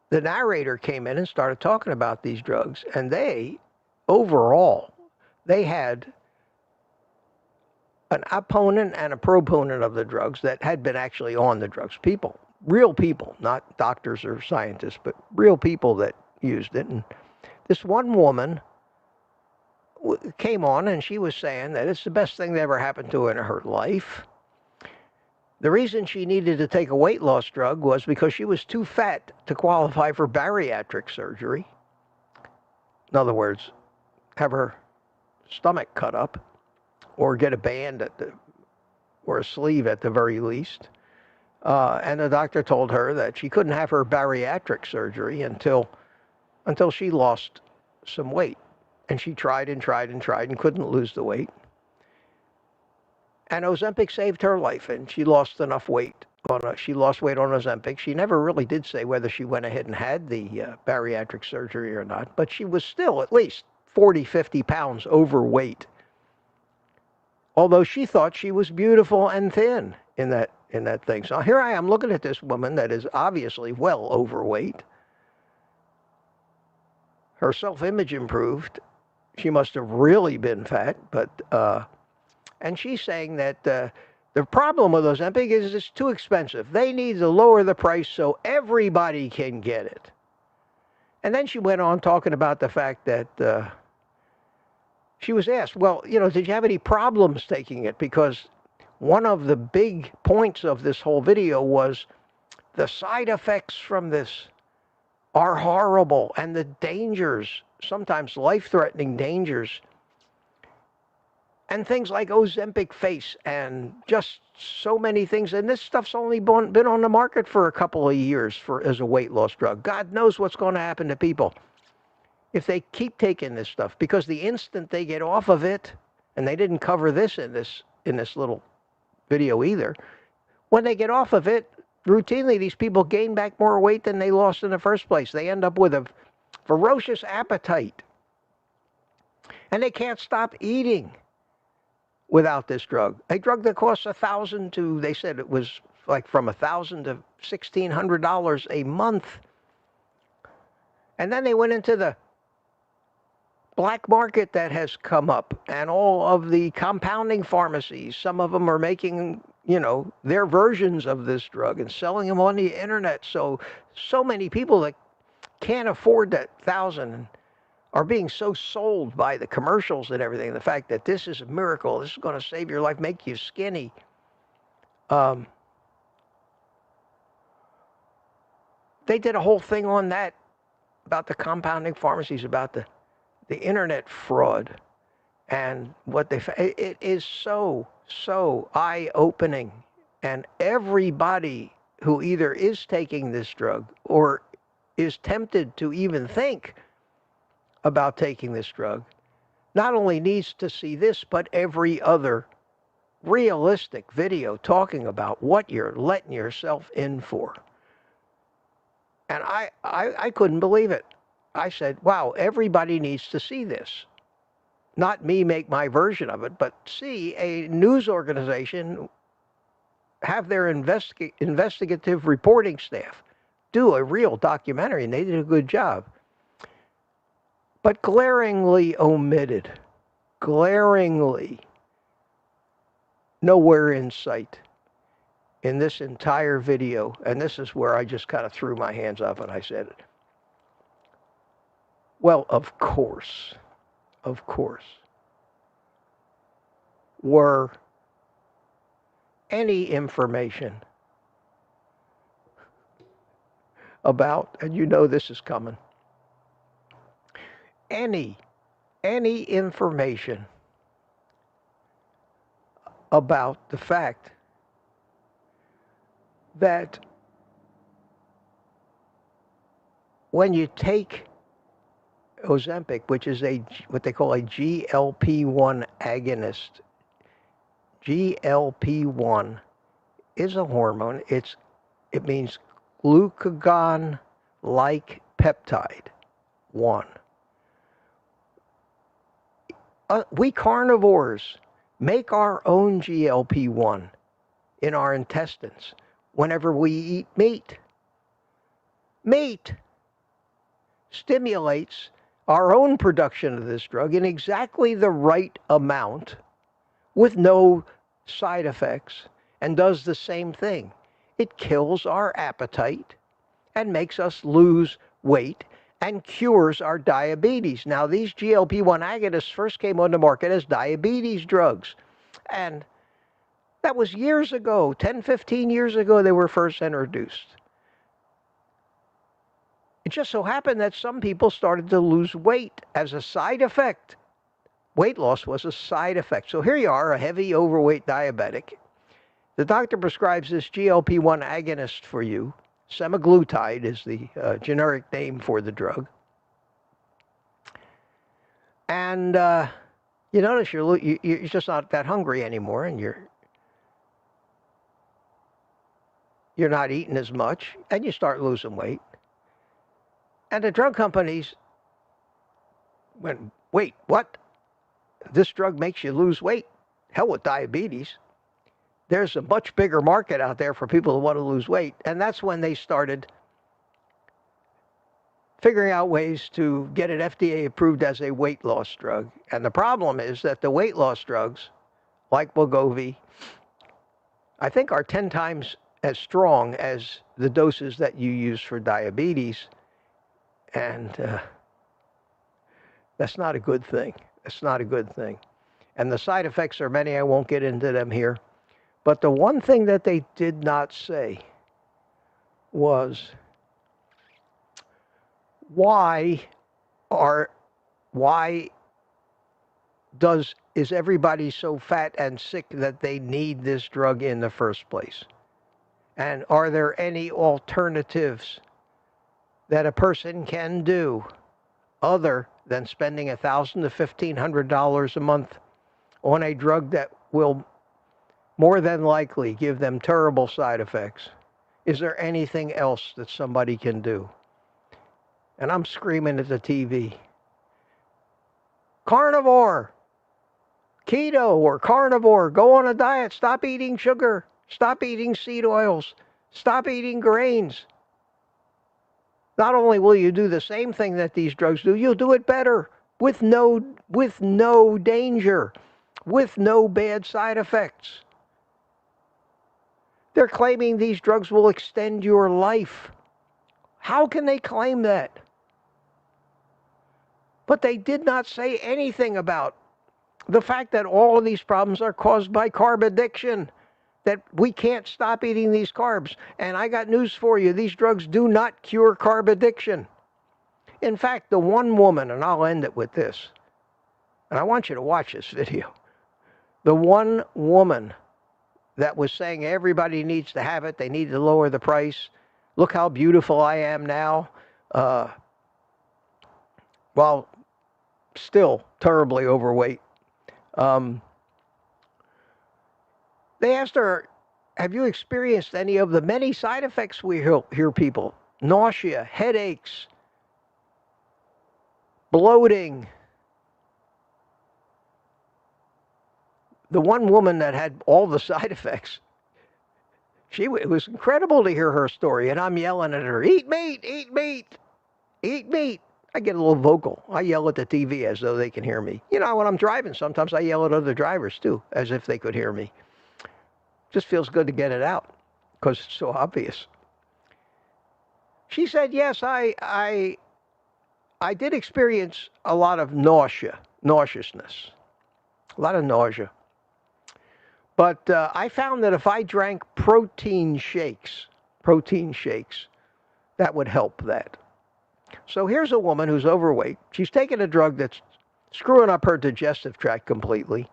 the narrator came in and started talking about these drugs. And overall, they had an opponent and a proponent of the drugs that had been actually on the drugs. Real people, not doctors or scientists, but real people that used it. And this one woman came on, and she was saying that it's the best thing that ever happened to her in her life. The reason she needed to take a weight loss drug was because she was too fat to qualify for bariatric surgery. In other words, have her stomach cut up or get a band or a sleeve at the very least. And the doctor told her that she couldn't have her bariatric surgery until she lost some weight. And she tried and couldn't lose the weight. And Ozempic saved her life, and she lost enough weight. She lost weight on Ozempic. She never really did say whether she went ahead and had the bariatric surgery or not, but she was still at least 40, 50 pounds overweight. Although she thought she was beautiful and thin. in that thing. So here I am looking at this woman that is obviously well overweight. Her self-image improved. She must have really been fat, but and she's saying that the problem with Ozempic is it's too expensive. They need to lower the price so everybody can get it. And then she went on talking about the fact that she was asked, well, did you have any problems taking it? Because one of the big points of this whole video was the side effects from this are horrible, and the dangers, sometimes life-threatening dangers, and things like Ozempic face and just so many things. And this stuff's only been on the market for a couple of years as a weight loss drug. God knows what's going to happen to people if they keep taking this stuff, because the instant they get off of it, and they didn't cover this in this little video either, when they get off of it, routinely these people gain back more weight than they lost in the first place. They end up with a ferocious appetite, and they can't stop eating without this drug. A drug that costs $1,000 to, they said it was like from $1,000 to $1,600 a month. And then they went into the black market that has come up, and all of the compounding pharmacies. Some of them are making, their versions of this drug and selling them on the internet. So many people that can't afford that $1,000 are being so sold by the commercials and everything. The fact that this is a miracle, this is going to save your life, make you skinny. They did a whole thing on that, about the compounding pharmacies, about the internet fraud, and what it is so eye-opening. And everybody who either is taking this drug or is tempted to even think about taking this drug not only needs to see this, but every other realistic video talking about what you're letting yourself in for. And I couldn't believe it. I said, wow, everybody needs to see this. Not me make my version of it, but see a news organization have their investigative reporting staff do a real documentary, and they did a good job. But glaringly omitted, glaringly nowhere in sight in this entire video. And this is where I just kind of threw my hands up and I said, well, of course, were any information about, and this is coming, any information about the fact that when you take Ozempic, which is what they call a GLP-1 agonist. GLP-1 is a hormone. It means glucagon-like peptide 1. We carnivores make our own GLP-1 in our intestines whenever we eat meat. Meat stimulates our own production of this drug in exactly the right amount with no side effects, and does the same thing. It kills our appetite and makes us lose weight and cures our diabetes. Now, these GLP-1 agonists first came on the market as diabetes drugs, and that was years ago, 10, 15 years ago they were first introduced. It just so happened that some people started to lose weight as a side effect. Weight loss was a side effect. So here you are, a heavy, overweight diabetic. The doctor prescribes this GLP-1 agonist for you. Semaglutide is the generic name for the drug. And you notice you're just not that hungry anymore, and you're not eating as much, and you start losing weight. And the drug companies went, wait, what? This drug makes you lose weight? Hell with diabetes. there's a much bigger market out there for people who want to lose weight. And that's when they started figuring out ways to get it FDA approved as a weight loss drug. And the problem is that the weight loss drugs, like Wegovy, I think are 10 times as strong as the doses that you use for diabetes. And that's not a good thing. It's not a good thing. And the side effects are many. I won't get into them here. But the one thing that they did not say was, why is everybody so fat and sick that they need this drug in the first place? And are there any alternatives that a person can do other than spending $1,000 to $1,500 a month on a drug that will more than likely give them terrible side effects? Is there anything else that somebody can do? And I'm screaming at the TV. Carnivore, keto or carnivore, go on a diet, stop eating sugar, stop eating seed oils, stop eating grains. Not only will you do the same thing that these drugs do, you'll do it better with no danger, with no bad side effects. They're claiming these drugs will extend your life. How can they claim that? But they did not say anything about the fact that all of these problems are caused by carb addiction, that we can't stop eating these carbs. And I got news for you. These drugs do not cure carb addiction. In fact, the one woman, and I'll end it with this, and I want you to watch this video. The one woman that was saying everybody needs to have it, they need to lower the price. Look how beautiful I am now. While still terribly overweight. They asked her, have you experienced any of the many side effects we hear people? Nausea, headaches, bloating. The one woman that had all the side effects, it was incredible to hear her story. And I'm yelling at her, eat meat, eat meat, eat meat. I get a little vocal. I yell at the TV as though they can hear me. You know, when I'm driving, sometimes I yell at other drivers too, as if they could hear me. Just feels good to get it out because it's so obvious. She said, yes, I did experience a lot of nauseousness, a lot of nausea. But I found that if I drank protein shakes, that would help that. So here's a woman who's overweight. She's taking a drug that's screwing up her digestive tract completely.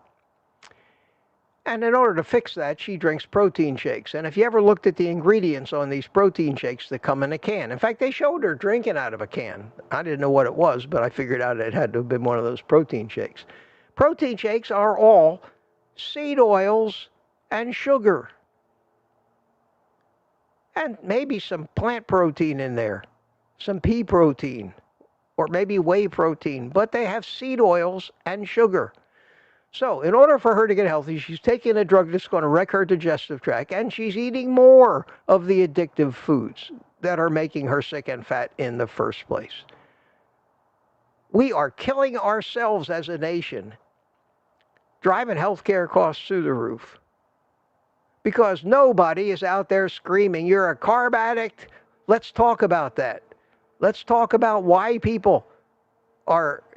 And in order to fix that, she drinks protein shakes. And if you ever looked at the ingredients on these protein shakes that come in a can, in fact, they showed her drinking out of a can. I didn't know what it was, but I figured out it had to have been one of those protein shakes. Protein shakes are all seed oils and sugar. And maybe some plant protein in there, some pea protein, or maybe whey protein, but they have seed oils and sugar. So in order for her to get healthy, she's taking a drug that's going to wreck her digestive tract, and she's eating more of the addictive foods that are making her sick and fat in the first place. We are killing ourselves as a nation, driving healthcare costs through the roof, because nobody is out there screaming, you're a carb addict. Let's talk about that. Let's talk about why people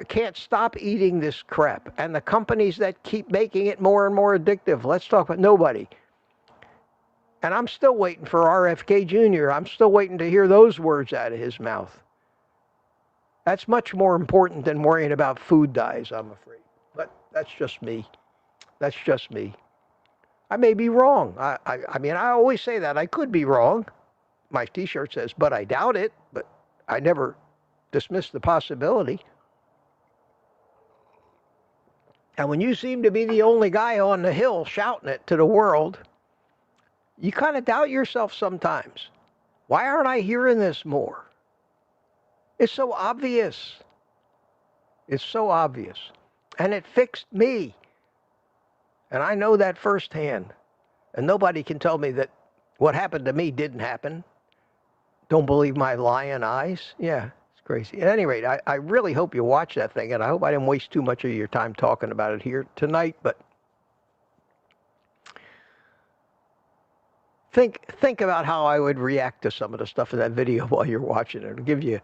can't stop eating this crap, and the companies that keep making it more and more addictive. Let's talk about nobody. And I'm still waiting for RFK Jr. I'm still waiting to hear those words out of his mouth. That's much more important than worrying about food dyes, I'm afraid. But that's just me. That's just me. I may be wrong. I mean, I always say that. I could be wrong. My t-shirt says, but I doubt it. But I never dismiss the possibility. And when you seem to be the only guy on the hill shouting it to the world, you kind of doubt yourself sometimes. Why aren't I hearing this more? It's so obvious. It's so obvious. And it fixed me. And I know that firsthand. And nobody can tell me that what happened to me didn't happen. Don't believe my lying eyes? Yeah, it's crazy. At any rate, I really hope you watch that thing, and I hope I didn't waste too much of your time talking about it here tonight, but think about how I would react to some of the stuff in that video while you're watching it. It'll give you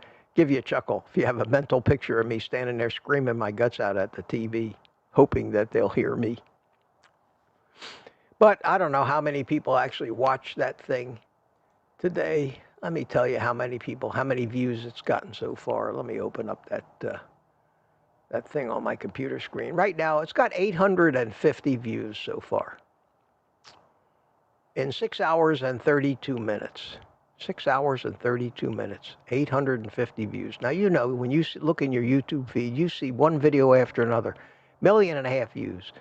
a chuckle if you have a mental picture of me standing there screaming my guts out at the TV, hoping that they'll hear me. But I don't know how many people actually watch that thing today. Let me tell you how many views it's gotten so far. Let me open up that thing on my computer screen. Right now, it's got 850 views so far. In 6 hours and 32 minutes. 6 hours and 32 minutes. 850 views. Now, you know, when you look in your YouTube feed, you see one video after another. 1.5 million views.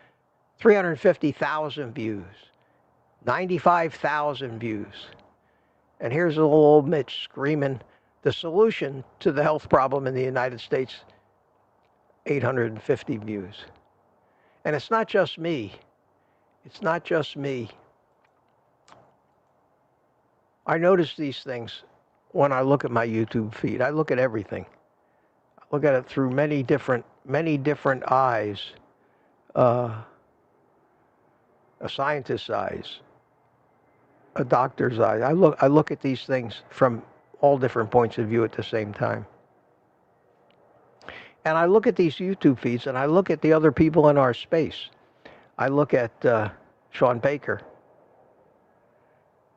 350,000 views. 95,000 views. And here's a little old Mitch screaming the solution to the health problem in the United States, 850 views. And it's not just me. It's not just me. I notice these things when I look at my YouTube feed. I look at everything. I look at it through many different eyes. A scientist's eyes, a doctor's eyes. I look at these things from all different points of view at the same time. And I look at these YouTube feeds, and I look at the other people in our space. I look at Sean Baker.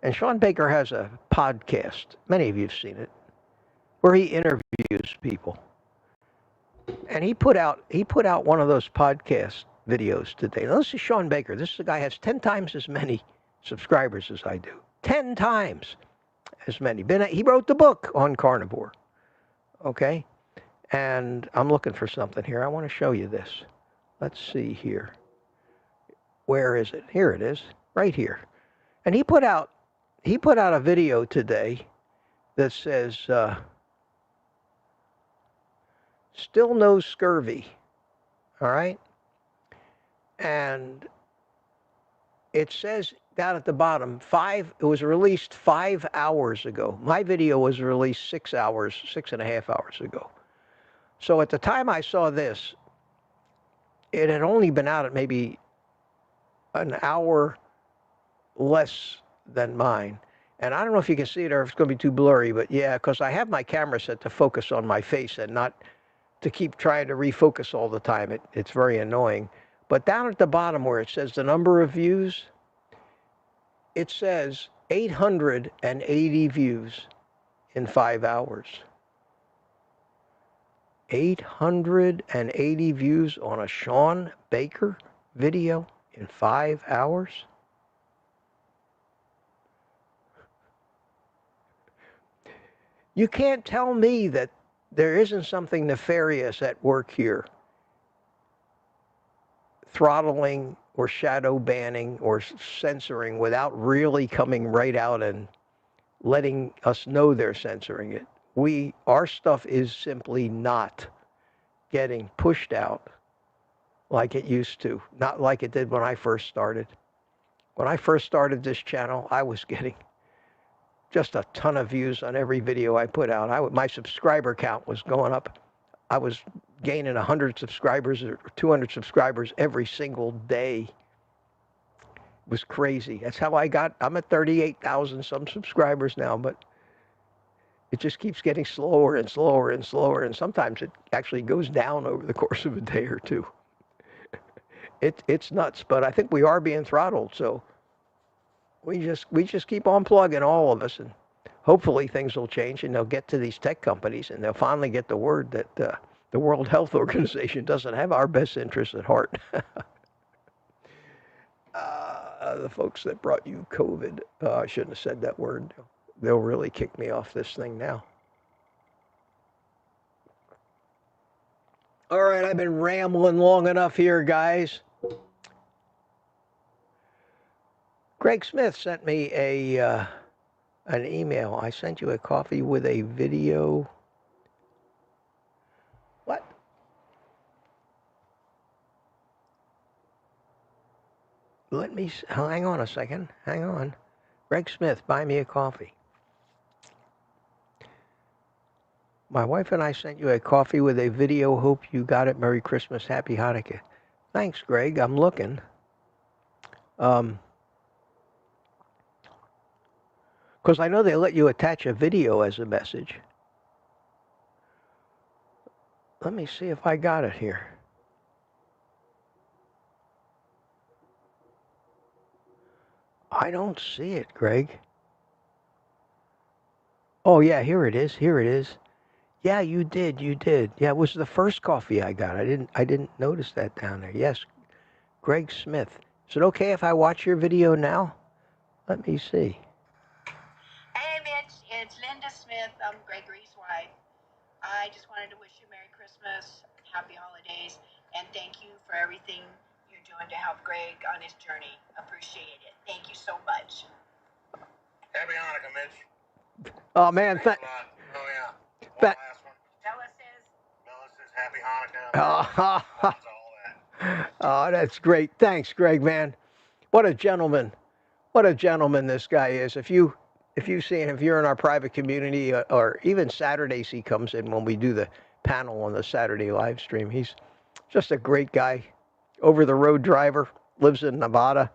And Sean Baker has a podcast, many of you have seen it, where he interviews people. And he put out one of those podcast videos today. Now, this is Sean Baker. This guy has 10 times as many subscribers as I do. 10 times as many. He wrote the book on carnivore. Okay? And I'm looking for something here. I want to show you this. Let's see here. Where is it? Here it is. Right here. And he put out a video today that says, still no scurvy. All right? And it says down at the bottom, it was released 5 hours ago. My video was released 6.5 hours ago. So at the time I saw this, it had only been out at maybe an hour less than mine. And I don't know if you can see it or if it's going to be too blurry, but yeah, because I have my camera set to focus on my face and not to keep trying to refocus all the time. It's very annoying. But down at the bottom where it says the number of views, it says 880 views in 5 hours. 880 views on a Sean Baker video in 5 hours? You can't tell me that there isn't something nefarious at work here. Throttling or shadow banning or censoring without really coming right out and letting us know they're censoring it. Our stuff is simply not getting pushed out like it used to, not like it did when I first started. When I first started this channel, I was getting just a ton of views on every video I put out. My subscriber count was going up. I was gaining 100 subscribers or 200 subscribers every single day. It was crazy. That's how I'm at 38,000 some subscribers now, but it just keeps getting slower and slower and slower, and sometimes it actually goes down over the course of a day or two. It's nuts, but I think we are being throttled, so we just keep on plugging, all of us, and hopefully things will change, and they'll get to these tech companies, and they'll finally get the word that the World Health Organization doesn't have our best interests at heart. The folks that brought you COVID, I shouldn't have said that word. They'll really kick me off this thing now. All right, I've been rambling long enough here, guys. Greg Smith sent me an email. I sent you a coffee with a video. What? hang on a second. Hang on. Greg Smith, buy me a coffee. My wife and I sent you a coffee with a video. Hope you got it. Merry Christmas. Happy Hanukkah. Thanks, Greg. I'm looking. Because I know they let you attach a video as a message. Let me see if I got it here. I don't see it, Greg. Oh, yeah, here it is. Here it is. Yeah, you did. You did. Yeah, it was the first coffee I got. I didn't notice that down there. Yes, Greg Smith. Is it okay if I watch your video now? Let me see. Hey, Mitch. It's Linda Smith. I'm Gregory's wife. I just wanted to wish you Merry Christmas, Happy Holidays, and thank you for everything you're doing to help Greg on his journey. Appreciate it. Thank you so much. Happy Hanukkah, Mitch. Oh, man. Thanks a lot. Oh, yeah. One last one. Bella says Happy Hanukkah. Oh, All that. oh, that's great. Thanks, Greg, man. What a gentleman. What a gentleman this guy is. If you're in our private community, or even Saturdays he comes in when we do the panel on the Saturday live stream, he's just a great guy. Over the road driver, lives in Nevada.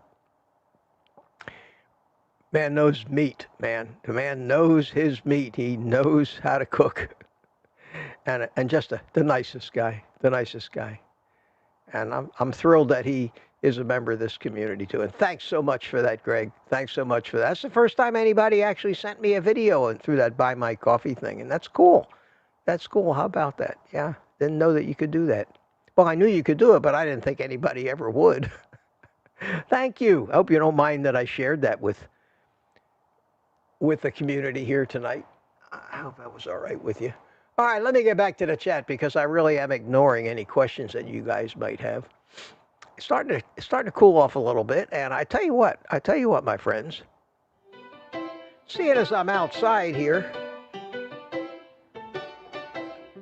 Man knows meat, man. The man knows his meat. He knows how to cook. And just the nicest guy, the nicest guy. And I'm thrilled that he is a member of this community too. And thanks so much for that, Greg. Thanks so much for that. That's the first time anybody actually sent me a video through that Buy My Coffee thing. And that's cool. That's cool. How about that? Yeah. Didn't know that you could do that. Well, I knew you could do it, but I didn't think anybody ever would. Thank you. I hope you don't mind that I shared that with the community here tonight. I hope that was all right with you. All right, let me get back to the chat because I really am ignoring any questions that you guys might have. It's starting to cool off a little bit, and I tell you what, my friends. Seeing as I'm outside here,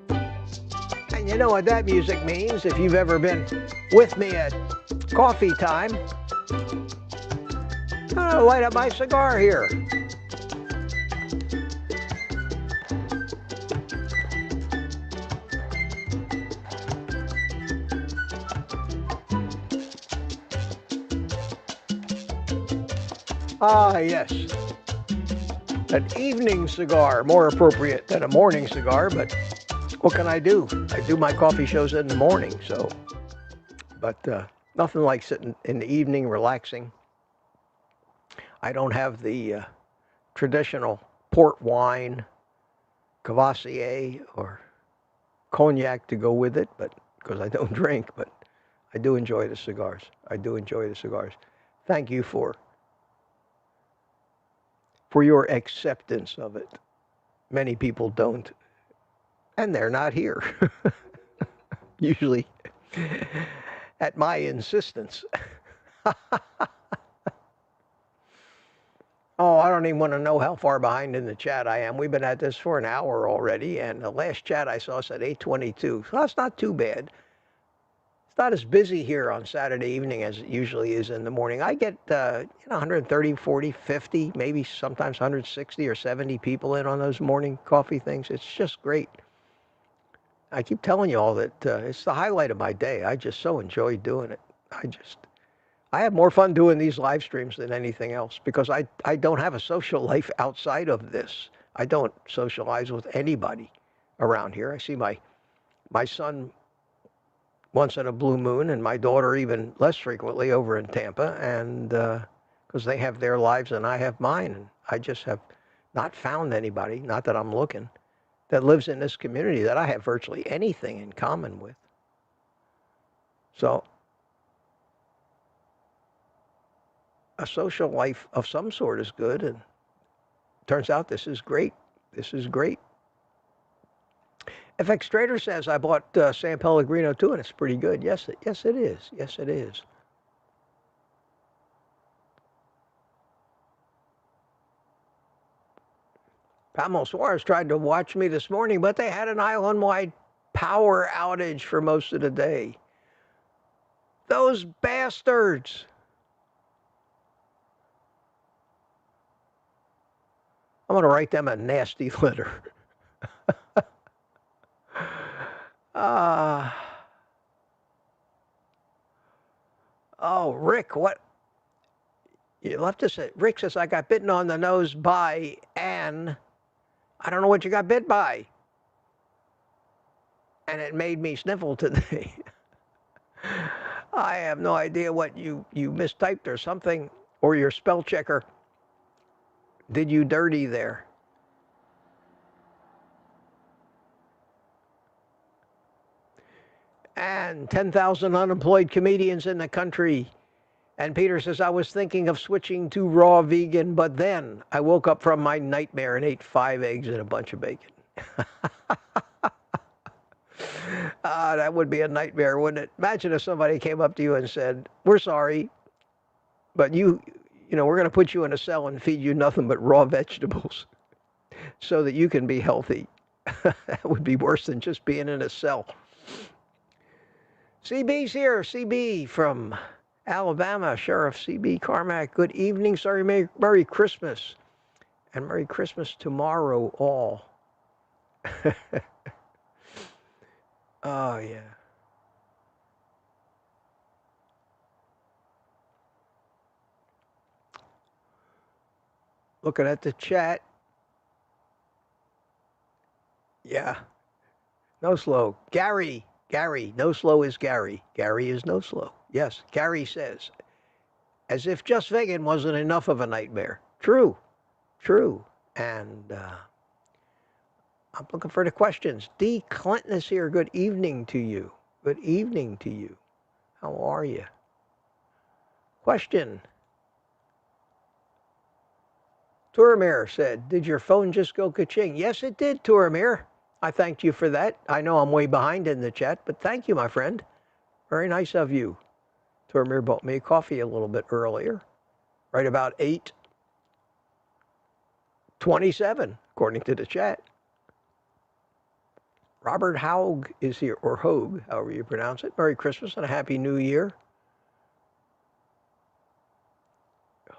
and you know what that music means if you've ever been with me at coffee time. I'm gonna light up my cigar here. Ah, yes. An evening cigar, more appropriate than a morning cigar, but what can I do? I do my coffee shows in the morning, so. But nothing like sitting in the evening, relaxing. I don't have the traditional port wine, Cavassier, or cognac to go with it, but because I don't drink, but I do enjoy the cigars. I do enjoy the cigars. Thank you for your acceptance of it. Many people don't, and they're not here. Usually at my insistence. Oh, I don't even want to know how far behind in the chat I am. We've been at this for an hour already, and the last chat I saw said 8:22. So that's not too bad. It's not as busy here on Saturday evening as it usually is in the morning. I get 130, 40, 50, maybe sometimes 160 or 70 people in on those morning coffee things. It's just great. I keep telling you all that it's the highlight of my day. I just so enjoy doing it. I have more fun doing these live streams than anything else because I don't have a social life outside of this. I don't socialize with anybody around here. I see my son once in a blue moon, and my daughter even less frequently over in Tampa, and because they have their lives and I have mine, and I just have not found anybody, not that I'm looking, that lives in this community that I have virtually anything in common with. So a social life of some sort is good, and turns out this is great. This is great. FX Trader says, I bought San Pellegrino too, and it's pretty good. Yes, it is. Yes, it is. Pamela Suarez tried to watch me this morning, but they had an island-wide power outage for most of the day. Those bastards. I'm going to write them a nasty letter. Oh, Rick, what? You left us at, Rick says, I got bitten on the nose by Anne. I don't know what you got bit by. And it made me sniffle today. I have no idea what you mistyped or something, or your spell checker did you dirty there. And 10,000 unemployed comedians in the country. And Peter says, I was thinking of switching to raw vegan, but then I woke up from my nightmare and ate 5 eggs and a bunch of bacon. That would be a nightmare, wouldn't it? Imagine if somebody came up to you and said, we're sorry, but we're going to put you in a cell and feed you nothing but raw vegetables so that you can be healthy. That would be worse than just being in a cell. CB's here, CB from Alabama, Sheriff CB Carmack. Good evening, sorry, Merry Christmas. And Merry Christmas tomorrow, all. Oh, yeah. Looking at the chat. Yeah. No slow. Gary, no slow is Gary. Gary is no slow. Yes, Gary says, as if just vegan wasn't enough of a nightmare. True. And I'm looking for the questions. D. Clinton is here. Good evening to you. Good evening to you. How are you? Question. Turamir said, did your phone just go ka-ching? Yes, it did, Turamir. I thanked you for that. I know I'm way behind in the chat, but thank you, my friend. Very nice of you. Turamir bought me coffee a little bit earlier, right about 8:27, according to the chat. Robert Haug is here, or Hogue, however you pronounce it. Merry Christmas and a Happy New Year.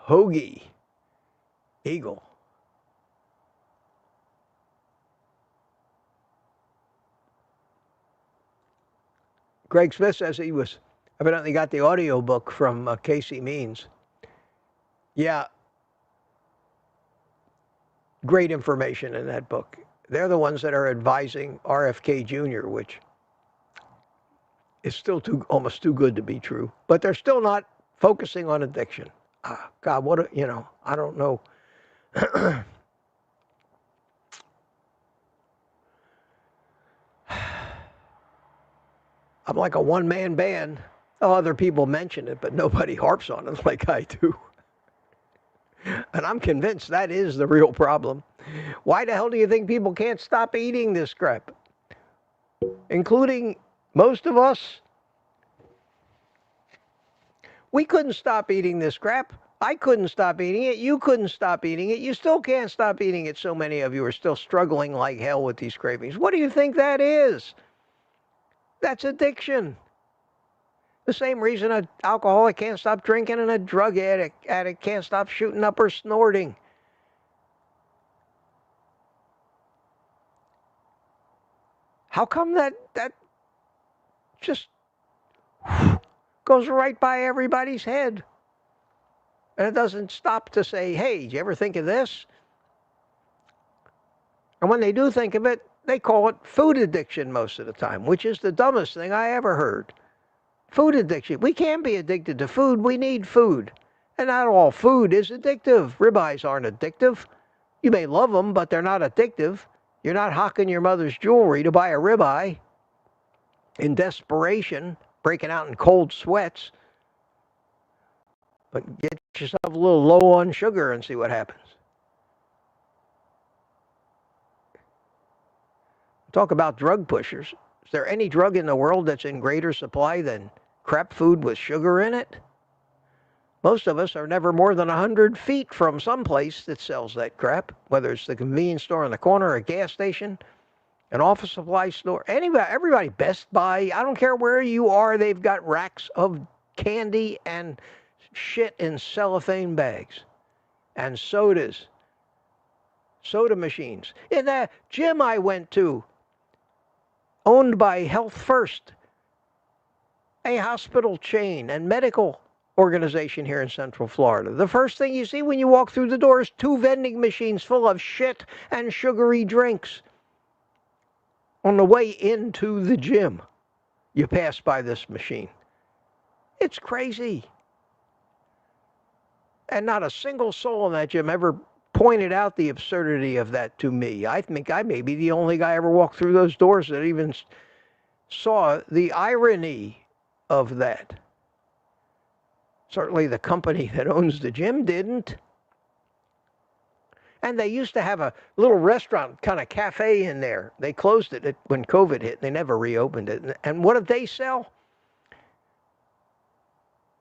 Hoagie. Eagle. Greg Smith says he was evidently got the audio book from Casey Means. Yeah. Great information in that book. They're the ones that are advising RFK Jr., which is still almost too good to be true. But they're still not focusing on addiction. God, I don't know. I'm like a one-man band. Other people mention it, but nobody harps on it like I do. And I'm convinced that is the real problem. Why the hell do you think people can't stop eating this crap? Including most of us. We couldn't stop eating this crap. I couldn't stop eating it. You couldn't stop eating it. You still can't stop eating it. So many of you are still struggling like hell with these cravings. What do you think that is? That's addiction. The same reason an alcoholic can't stop drinking and a drug addict can't stop shooting up or snorting. How come that just goes right by everybody's head? And it doesn't stop to say, hey, did you ever think of this? And when they do think of it, they call it food addiction most of the time, which is the dumbest thing I ever heard. Food addiction. We can't be addicted to food. We need food. And not all food is addictive. Ribeyes aren't addictive. You may love them, but they're not addictive. You're not hawking your mother's jewelry to buy a ribeye in desperation, breaking out in cold sweats. But get yourself a little low on sugar and see what happens. Talk about drug pushers. Is there any drug in the world that's in greater supply than crap food with sugar in it? Most of us are never more than 100 feet from some place that sells that crap, whether it's the convenience store on the corner, a gas station, an office supply store, everybody, Best Buy, I don't care where you are, they've got racks of candy and shit in cellophane bags and sodas. soda machines. In the gym I went to, owned by Health First, a hospital chain and medical organization here in Central Florida. The first thing you see when you walk through the door is 2 vending machines full of shit and sugary drinks. On the way into the gym, you pass by this machine. It's crazy. And not a single soul in that gym ever pointed out the absurdity of that to me. I think I may be the only guy ever walked through those doors that even saw the irony of that. Certainly the company that owns the gym didn't. And they used to have a little restaurant, kind of cafe in there. They closed it when COVID hit. They never reopened it. And what did they sell?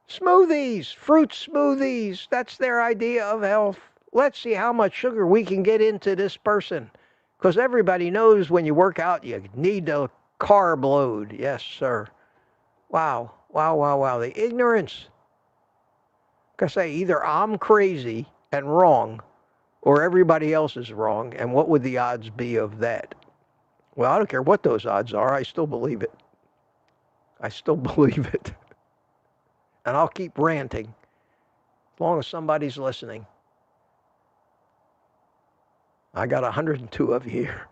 Smoothies, fruit smoothies. That's their idea of health. Let's see how much sugar we can get into this person. Because everybody knows when you work out, you need a carb load. Yes, sir. Wow, wow, wow, wow. The ignorance. Like I say, either I'm crazy and wrong, or everybody else is wrong, and what would the odds be of that? Well, I don't care what those odds are. I still believe it. I still believe it. And I'll keep ranting as long as somebody's listening. I got 102 of you here.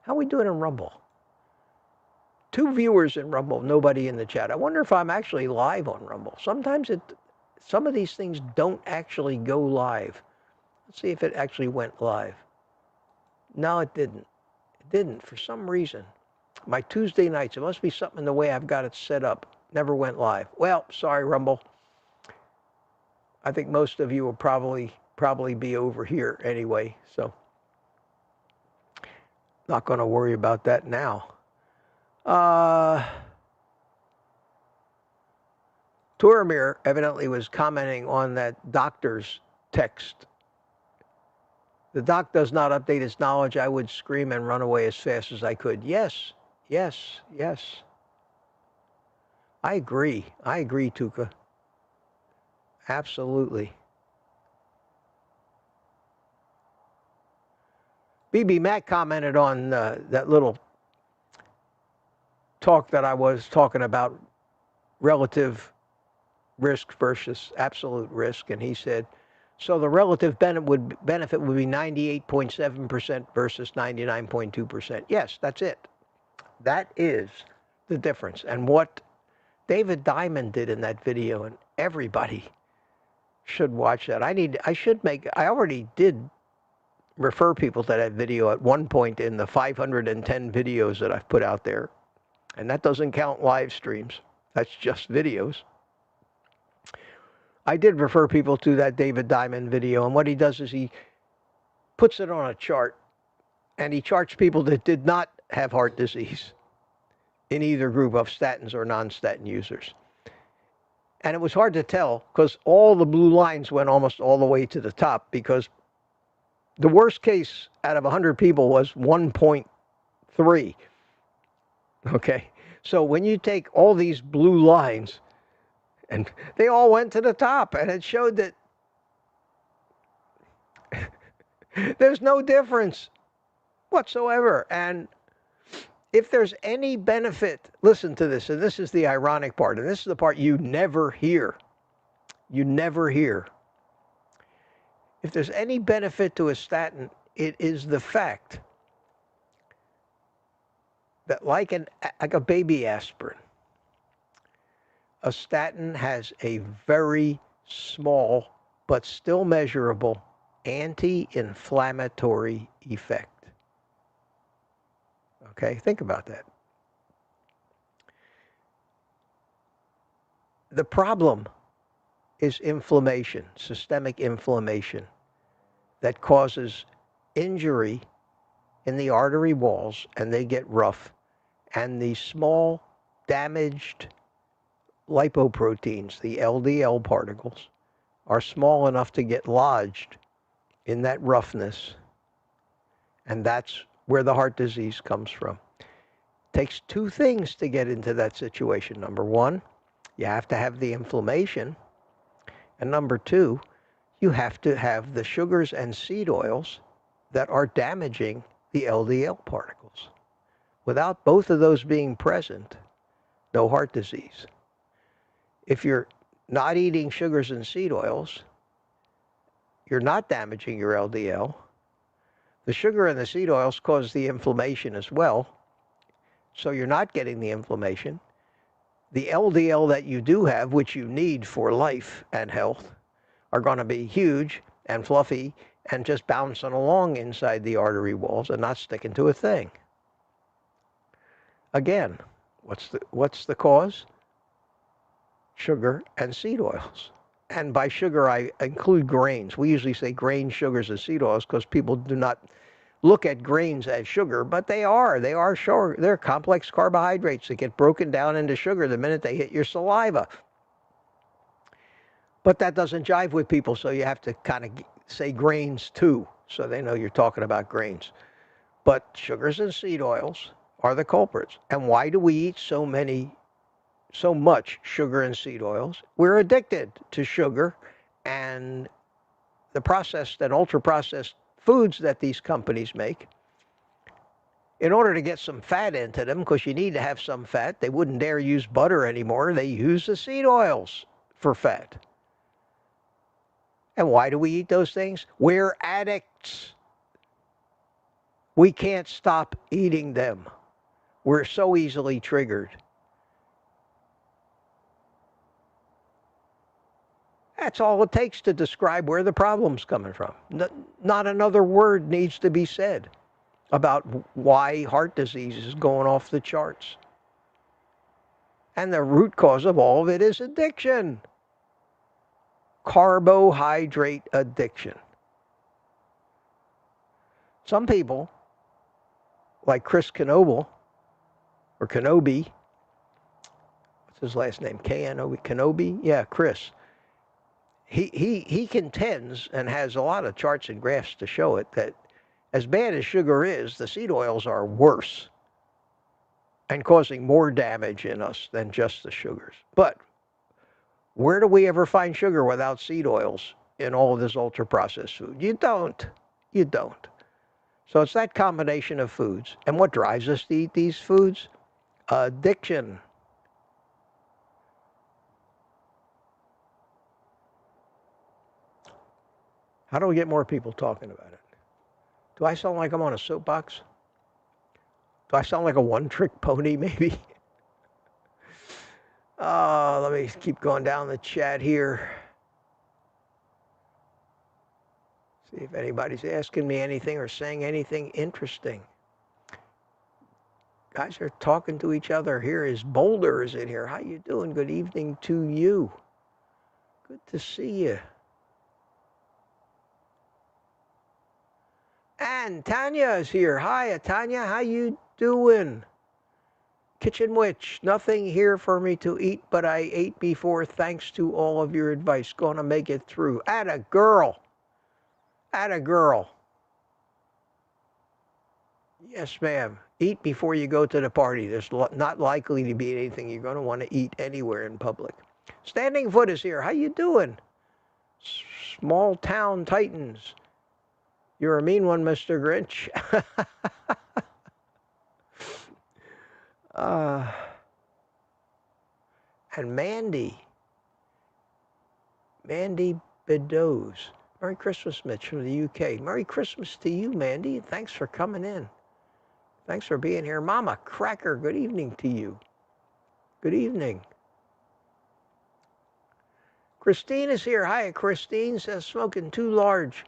How are we doing in Rumble? 2 viewers in Rumble, nobody in the chat. I wonder if I'm actually live on Rumble. Sometimes some of these things don't actually go live. Let's see if it actually went live. No, it didn't. It didn't for some reason. My Tuesday nights, it must be something in the way I've got it set up. Never went live. Well, sorry, Rumble. I think most of you will probably be over here anyway, so not going to worry about that now. Turamir evidently was commenting on that doctor's text. The doc does not update his knowledge. I would scream and run away as fast as I could. Yes, yes, yes. I agree, Tuka. Absolutely. BB Mac commented on that little talk that I was talking about, relative risk versus absolute risk, and he said, so the relative benefit would be 98.7% versus 99.2%. Yes, that's it. That is the difference. And what David Diamond did in that video, and everybody should watch that. I already did refer people to that video at one point in the 510 videos that I've put out there. And that doesn't count live streams. That's just videos. I did refer people to that David Diamond video, and what he does is he puts it on a chart, and he charts people that did not have heart disease in either group of statins or non-statin users. And it was hard to tell because all the blue lines went almost all the way to the top, because the worst case out of 100 people was 1.3. Okay, so when you take all these blue lines, and they all went to the top, and it showed that there's no difference whatsoever. And if there's any benefit, listen to this, and this is the ironic part, and this is the part you never hear. You never hear. If there's any benefit to a statin, it is the fact that like a baby aspirin, a statin has a very small but still measurable anti-inflammatory effect. Okay, think about that. The problem is inflammation, systemic inflammation, that causes injury in the artery walls, and they get rough. And these small damaged lipoproteins, the LDL particles, are small enough to get lodged in that roughness. And that's where the heart disease comes from. It takes 2 things to get into that situation. Number 1, you have to have the inflammation. And number 2, you have to have the sugars and seed oils that are damaging the LDL particles. Without both of those being present, no heart disease. If you're not eating sugars and seed oils, you're not damaging your LDL. The sugar and the seed oils cause the inflammation as well, so you're not getting the inflammation. The LDL that you do have, which you need for life and health, are going to be huge and fluffy and just bouncing along inside the artery walls and not sticking to a thing. Again, what's the cause? Sugar and seed oils. And by sugar, I include grains. We usually say grains, sugars, and seed oils because people do not look at grains as sugar, but they are sugar. They're complex carbohydrates that get broken down into sugar the minute they hit your saliva. But that doesn't jive with people, so you have to kind of say grains too, so they know you're talking about grains. But sugars and seed oils are the culprits. And why do we eat so much sugar and seed oils? We're addicted to sugar and the processed and ultra-processed foods that these companies make. In order to get some fat into them, because you need to have some fat, they wouldn't dare use butter anymore. They use the seed oils for fat. And why do we eat those things? We're addicts. We can't stop eating them. We're so easily triggered. That's all it takes to describe where the problem's coming from. Not another word needs to be said about why heart disease is going off the charts. And the root cause of all of it is addiction. Carbohydrate addiction. Some people, like Chris Knoble, or Kenobi, what's his last name? K-N-O-B, Kenobi? Yeah, Chris. He contends, and has a lot of charts and graphs to show it, that as bad as sugar is, the seed oils are worse and causing more damage in us than just the sugars. But where do we ever find sugar without seed oils in all of this ultra-processed food? You don't. You don't. So it's that combination of foods. And what drives us to eat these foods? Addiction. How do we get more people talking about it? Do I sound like I'm on a soapbox? Do I sound like a one-trick pony, maybe? Let me keep going down the chat here. See if anybody's asking me anything or saying anything interesting. Guys are talking to each other. Here is Boulder is in here. How you doing? Good evening to you. Good to see you. And Tanya is here. Hi, Tanya. How you doing? Kitchen Witch. Nothing here for me to eat, but I ate before. Thanks to all of your advice. Gonna make it through. Atta girl. Atta girl. Yes, ma'am. Eat before you go to the party. There's not likely to be anything you're going to want to eat anywhere in public. Standing Foot is here. How you doing? Small town titans. You're a mean one, Mr. Grinch. And Mandy Bedows. Merry Christmas, Mitch, from the UK. Merry Christmas to you, Mandy. Thanks for coming in. Thanks for being here. Mama Cracker, good evening to you. Good evening. Christine is here. Hi, Christine says, smoking 2 large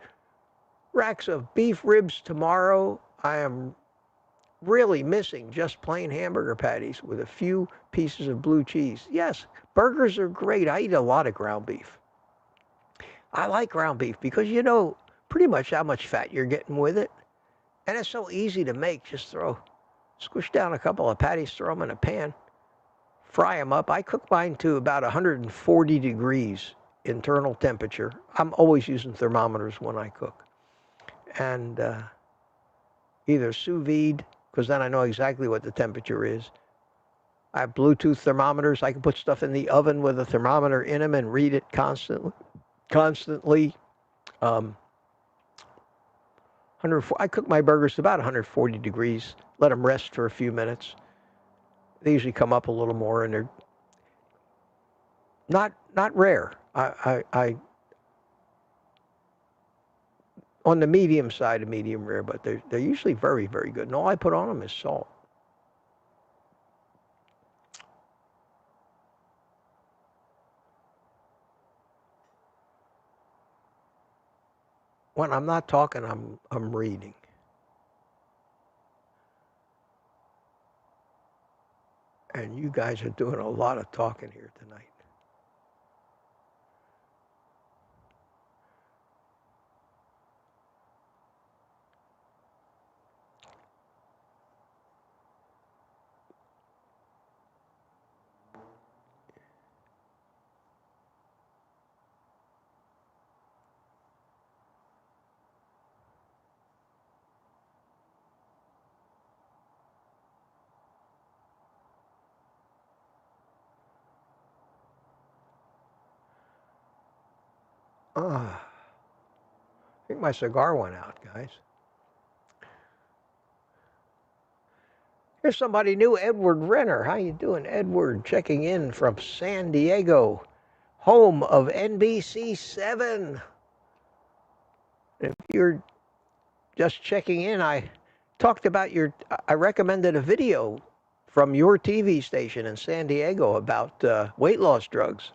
racks of beef ribs tomorrow. I am really missing just plain hamburger patties with a few pieces of blue cheese. Yes, burgers are great. I eat a lot of ground beef. I like ground beef because you know pretty much how much fat you're getting with it. And it's so easy to make. Just squish down a couple of patties, throw them in a pan, fry them up. I cook mine to about 140 degrees internal temperature. I'm always using thermometers when I cook. And either sous vide, because then I know exactly what the temperature is. I have Bluetooth thermometers. I can put stuff in the oven with a thermometer in them and read it constantly. I cook my burgers to about 140 degrees. Let them rest for a few minutes. They usually come up a little more, and they're not rare. I on the medium side of medium rare, but they're usually very, very good. And all I put on them is salt. When I'm not talking, I'm reading. And you guys are doing a lot of talking here tonight. I think my cigar went out, guys. Here's somebody new, Edward Renner. How you doing, Edward? Checking in from San Diego, home of NBC7. If you're just checking in, I talked about I recommended a video from your TV station in San Diego about weight loss drugs.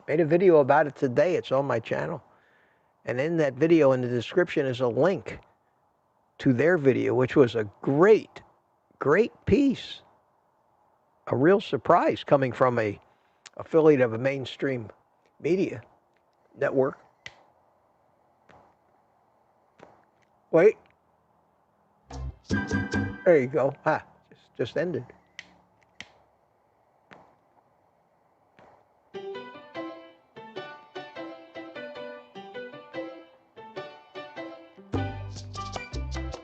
Made a video about it today. It's on my channel. And in that video, in the description, is a link to their video, which was a great, great piece. A real surprise coming from a affiliate of a mainstream media network. Wait. There you go. Just ended.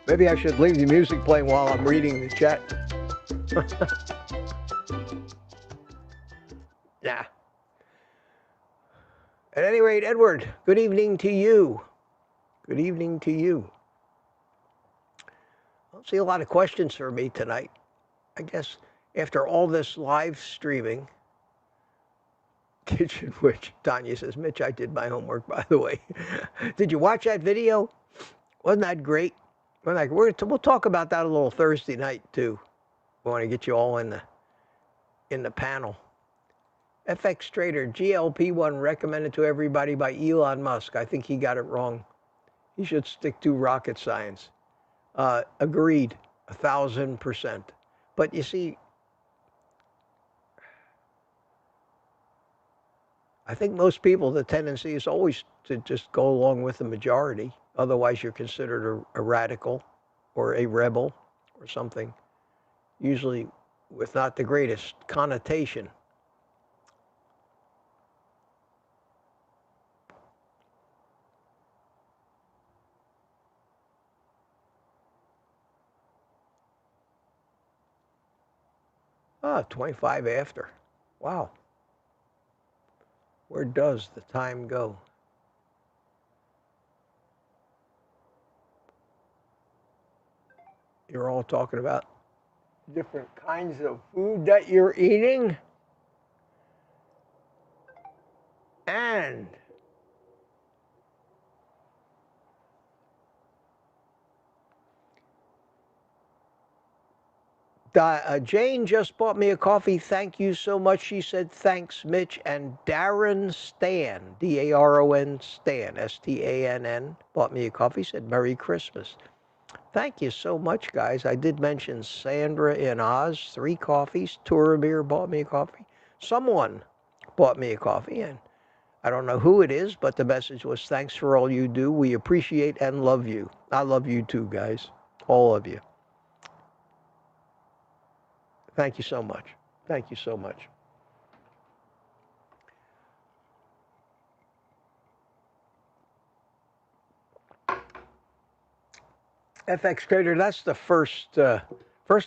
Maybe I should leave the music playing while I'm reading the chat. Nah. At any rate, Edward, good evening to you. Good evening to you. I don't see a lot of questions for me tonight. I guess after all this live streaming, Kitchen Witch, Tanya says, Mitch, I did my homework, by the way. Did you watch that video? Wasn't that great? We'll talk about that a little Thursday night, too. We want to get you all in the panel. FX Trader, GLP-1 recommended to everybody by Elon Musk. I think he got it wrong. He should stick to rocket science. Agreed, 1,000%. But you see, I think most people, the tendency is always to just go along with the majority. Otherwise, you're considered a radical or a rebel or something, usually with not the greatest connotation. Ah, 25 after. Wow. Where does the time go? You're all talking about different kinds of food that you're eating. And Jane just bought me a coffee. Thank you so much. She said, thanks, Mitch. And Darren Stan, D-A-R-O-N Stan, S-T-A-N-N, bought me a coffee. Said, Merry Christmas. Thank you so much, guys. I did mention Sandra in Oz, 3 coffees. Turamir bought me a coffee. Someone bought me a coffee, and I don't know who it is, but the message was, thanks for all you do. We appreciate and love you. I love you too, guys. All of you. Thank you so much. Thank you so much. FX Trader, that's the first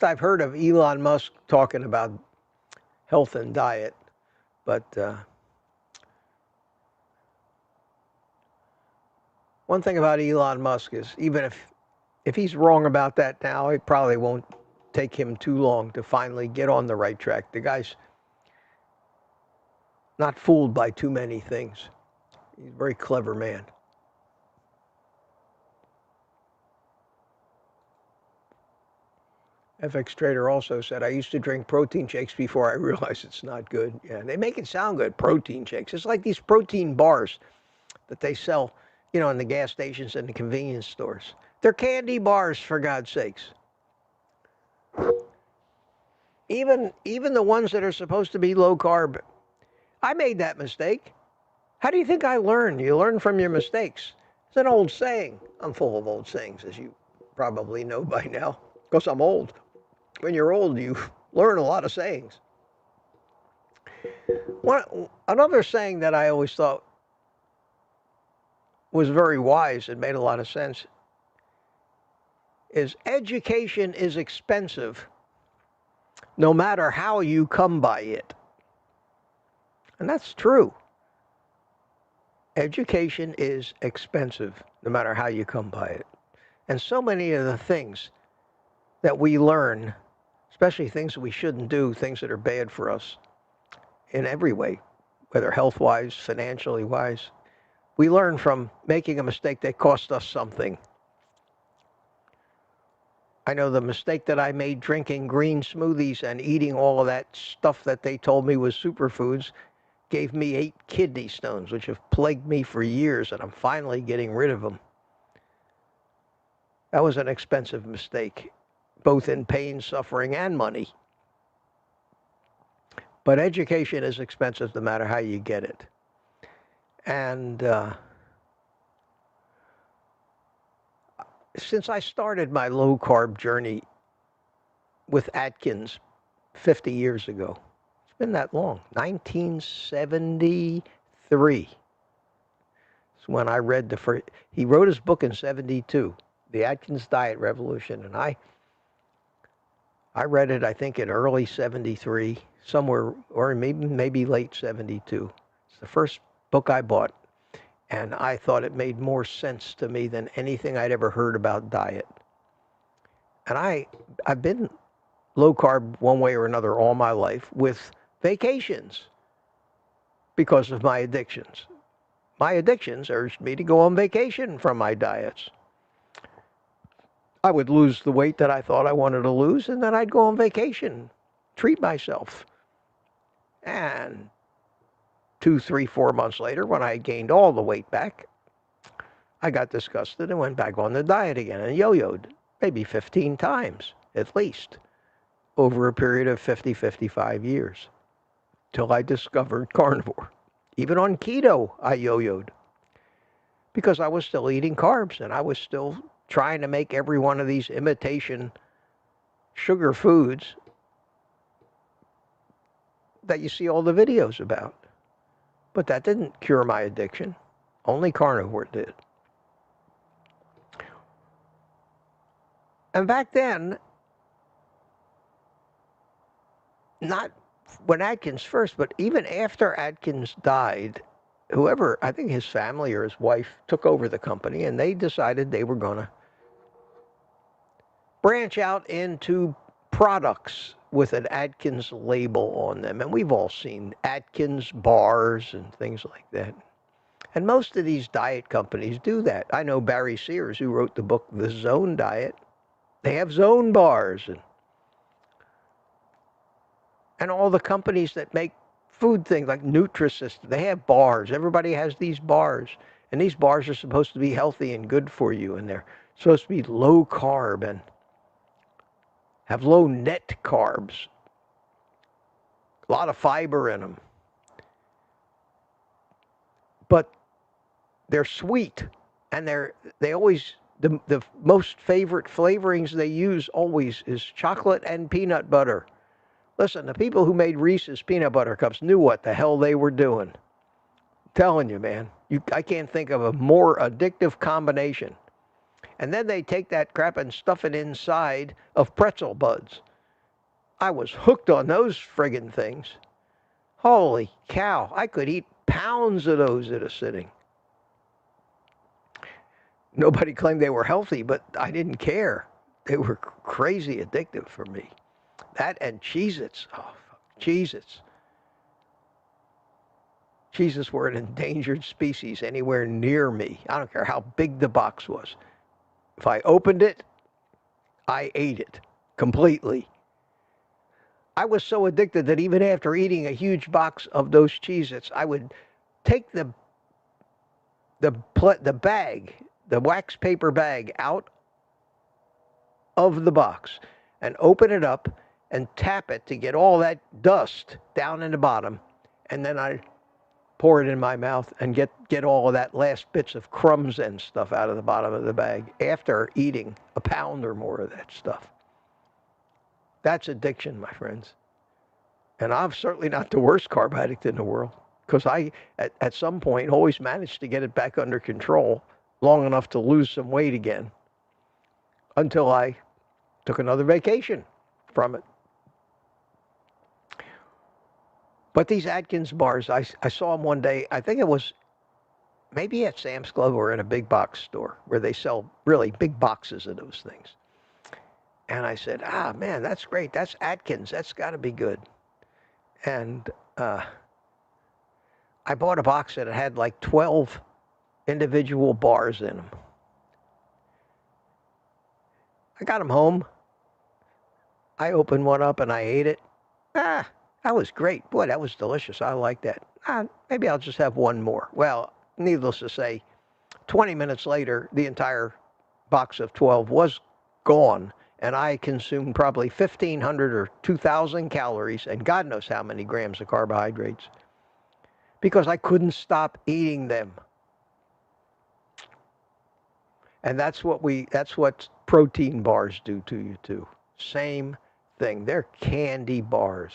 I've heard of Elon Musk talking about health and diet. But one thing about Elon Musk is even if if he's wrong about that now, it probably won't take him too long to finally get on the right track. The guy's not fooled by too many things. He's a very clever man. FX Trader also said, I used to drink protein shakes before I realized it's not good. Yeah, they make it sound good, protein shakes. It's like these protein bars that they sell, in the gas stations and the convenience stores. They're candy bars, for God's sakes. Even the ones that are supposed to be low carb. I made that mistake. How do you think I learn? You learn from your mistakes. It's an old saying. I'm full of old sayings, as you probably know by now, because I'm old. When you're old, you learn a lot of sayings. Another saying that I always thought was very wise and made a lot of sense is education is expensive no matter how you come by it. And that's true. Education is expensive no matter how you come by it. And so many of the things that we learn, especially things that we shouldn't do, things that are bad for us in every way, whether health-wise, financially wise, we learn from making a mistake that cost us something. I know the mistake that I made drinking green smoothies and eating all of that stuff that they told me was superfoods gave me 8 kidney stones, which have plagued me for years, and I'm finally getting rid of them. That was an expensive mistake, both in pain, suffering, and money. But education is expensive no matter how you get it. And since I started my low-carb journey with Atkins 50 years ago, it's been that long, 1973 is when I read the first, he wrote his book in 72, The Atkins Diet Revolution, and I read it, I think, in early 73, somewhere, or maybe late 72. It's the first book I bought, and I thought it made more sense to me than anything I'd ever heard about diet. And I've been low carb one way or another all my life with vacations because of my addictions. My addictions urged me to go on vacation from my diets. I would lose the weight that I thought I wanted to lose, and then I'd go on vacation, treat myself. And 2, 3, 4 months later, when I had gained all the weight back, I got disgusted and went back on the diet again and yo-yoed maybe 15 times at least over a period of 50, 55 years till I discovered carnivore. Even on keto, I yo-yoed because I was still eating carbs and I was still trying to make every one of these imitation sugar foods that you see all the videos about. But that didn't cure my addiction. Only carnivore did. And back then, not when Atkins first, but even after Atkins died, whoever, I think his family or his wife, took over the company, and they decided they were going to branch out into products with an Atkins label on them. And we've all seen Atkins bars and things like that. And most of these diet companies do that. I know Barry Sears, who wrote the book The Zone Diet. They have Zone bars. And all the companies that make food things like Nutrisystem, they have bars. Everybody has these bars. And these bars are supposed to be healthy and good for you. And they're supposed to be low carb and have low net carbs. A lot of fiber in them. But they're sweet. And they always, the most favorite flavorings they use always is chocolate and peanut butter. Listen, the people who made Reese's peanut butter cups knew what the hell they were doing. I'm telling you, man. I can't think of a more addictive combination. And then they take that crap and stuff it inside of pretzel buds. I was hooked on those friggin' things. Holy cow. I could eat pounds of those at a sitting. Nobody claimed they were healthy, but I didn't care. They were crazy addictive for me. That and Cheez-Its. Oh, Cheez-Its. Cheez-Its were an endangered species anywhere near me. I don't care how big the box was. If I opened it, I ate it completely. I was so addicted that even after eating a huge box of those Cheez-Its, I would take the bag, the wax paper bag, out of the box and open it up and tap it to get all that dust down in the bottom, and then I pour it in my mouth and get all of that last bits of crumbs and stuff out of the bottom of the bag after eating a pound or more of that stuff. That's addiction, my friends. And I'm certainly not the worst carb addict in the world, because I, at some point, always managed to get it back under control long enough to lose some weight again until I took another vacation from it. But these Atkins bars, I saw them one day. I think it was maybe at Sam's Club or in a big box store where they sell really big boxes of those things. And I said, man, that's great. That's Atkins. That's got to be good. And I bought a box that had like 12 individual bars in them. I got them home. I opened one up and I ate it. That was great. Boy, that was delicious. I like that. Maybe I'll just have one more. Well, needless to say, 20 minutes later, the entire box of 12 was gone, and I consumed probably 1,500 or 2,000 calories and God knows how many grams of carbohydrates because I couldn't stop eating them. And that's what protein bars do to you too. Same thing. They're candy bars.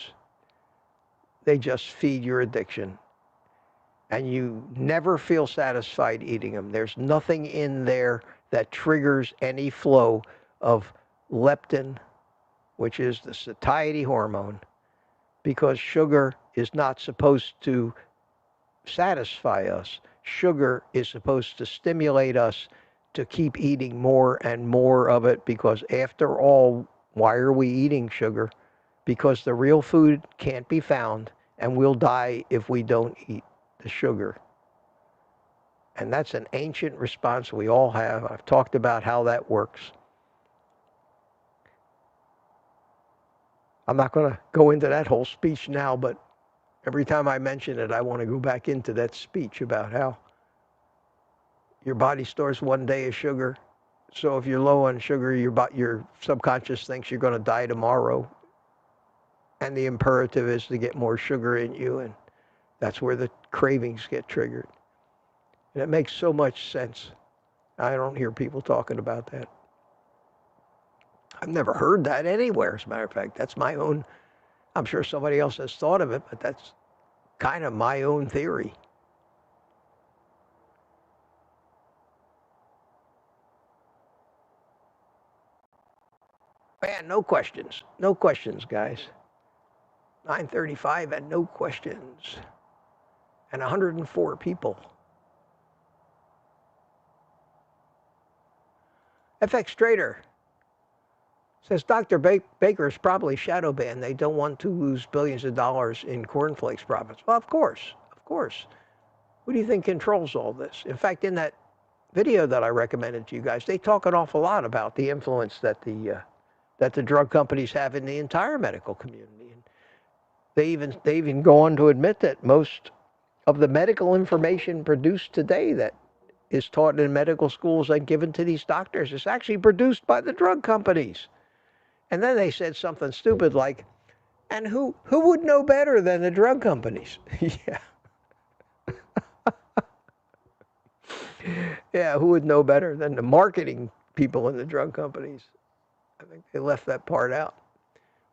They just feed your addiction. And you never feel satisfied eating them. There's nothing in there that triggers any flow of leptin, which is the satiety hormone, because sugar is not supposed to satisfy us. Sugar is supposed to stimulate us to keep eating more and more of it, because after all, why are we eating sugar? Because the real food can't be found, and we'll die if we don't eat the sugar. And that's an ancient response we all have. I've talked about how that works. I'm not going to go into that whole speech now, but every time I mention it, I want to go back into that speech about how your body stores one day of sugar. So if you're low on sugar, your subconscious thinks you're going to die tomorrow. And the imperative is to get more sugar in you, and that's where the cravings get triggered. And it makes so much sense. I don't hear people talking about that. I've never heard that anywhere, as a matter of fact. That's my own, I'm sure somebody else has thought of it, but that's kind of my own theory. Man, no questions. No questions, guys. 9:35 and no questions. And 104 people. FX Trader says Dr. Baker is probably shadow banned. They don't want to lose billions of dollars in cornflakes profits. Well, of course. Who do you think controls all this? In fact, in that video that I recommended to you guys, they talk an awful lot about the influence that the drug companies have in the entire medical community. And they even go on to admit that most of the medical information produced today that is taught in medical schools and given to these doctors is actually produced by the drug companies. And then they said something stupid like, and who would know better than the drug companies? Yeah. Yeah, who would know better than the marketing people in the drug companies? I think they left that part out.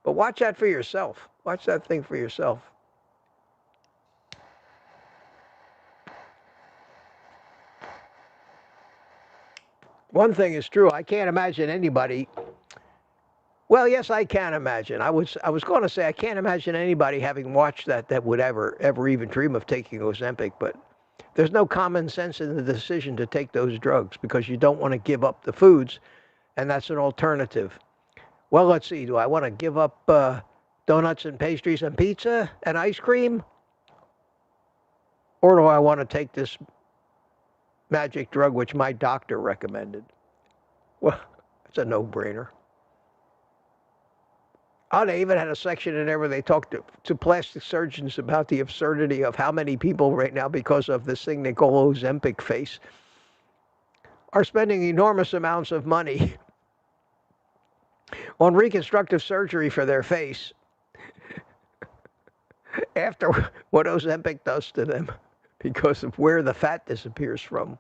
But watch that for yourself. Watch that thing for yourself. One thing is true. I can't imagine anybody. Well, yes, I can imagine. I was going to say I can't imagine anybody having watched that would ever even dream of taking Ozempic. But There's no common sense in the decision to take those drugs because you don't want to give up the foods, and that's an alternative. Well, let's see. Do I want to give up donuts and pastries and pizza and ice cream? Or do I want to take this magic drug which my doctor recommended? Well, it's a no-brainer. Oh, they even had a section in there where they talked to plastic surgeons about the absurdity of how many people right now, because of this thing they call Ozempic face, are spending enormous amounts of money on reconstructive surgery for their face after what Ozempic does to them because of where the fat disappears from.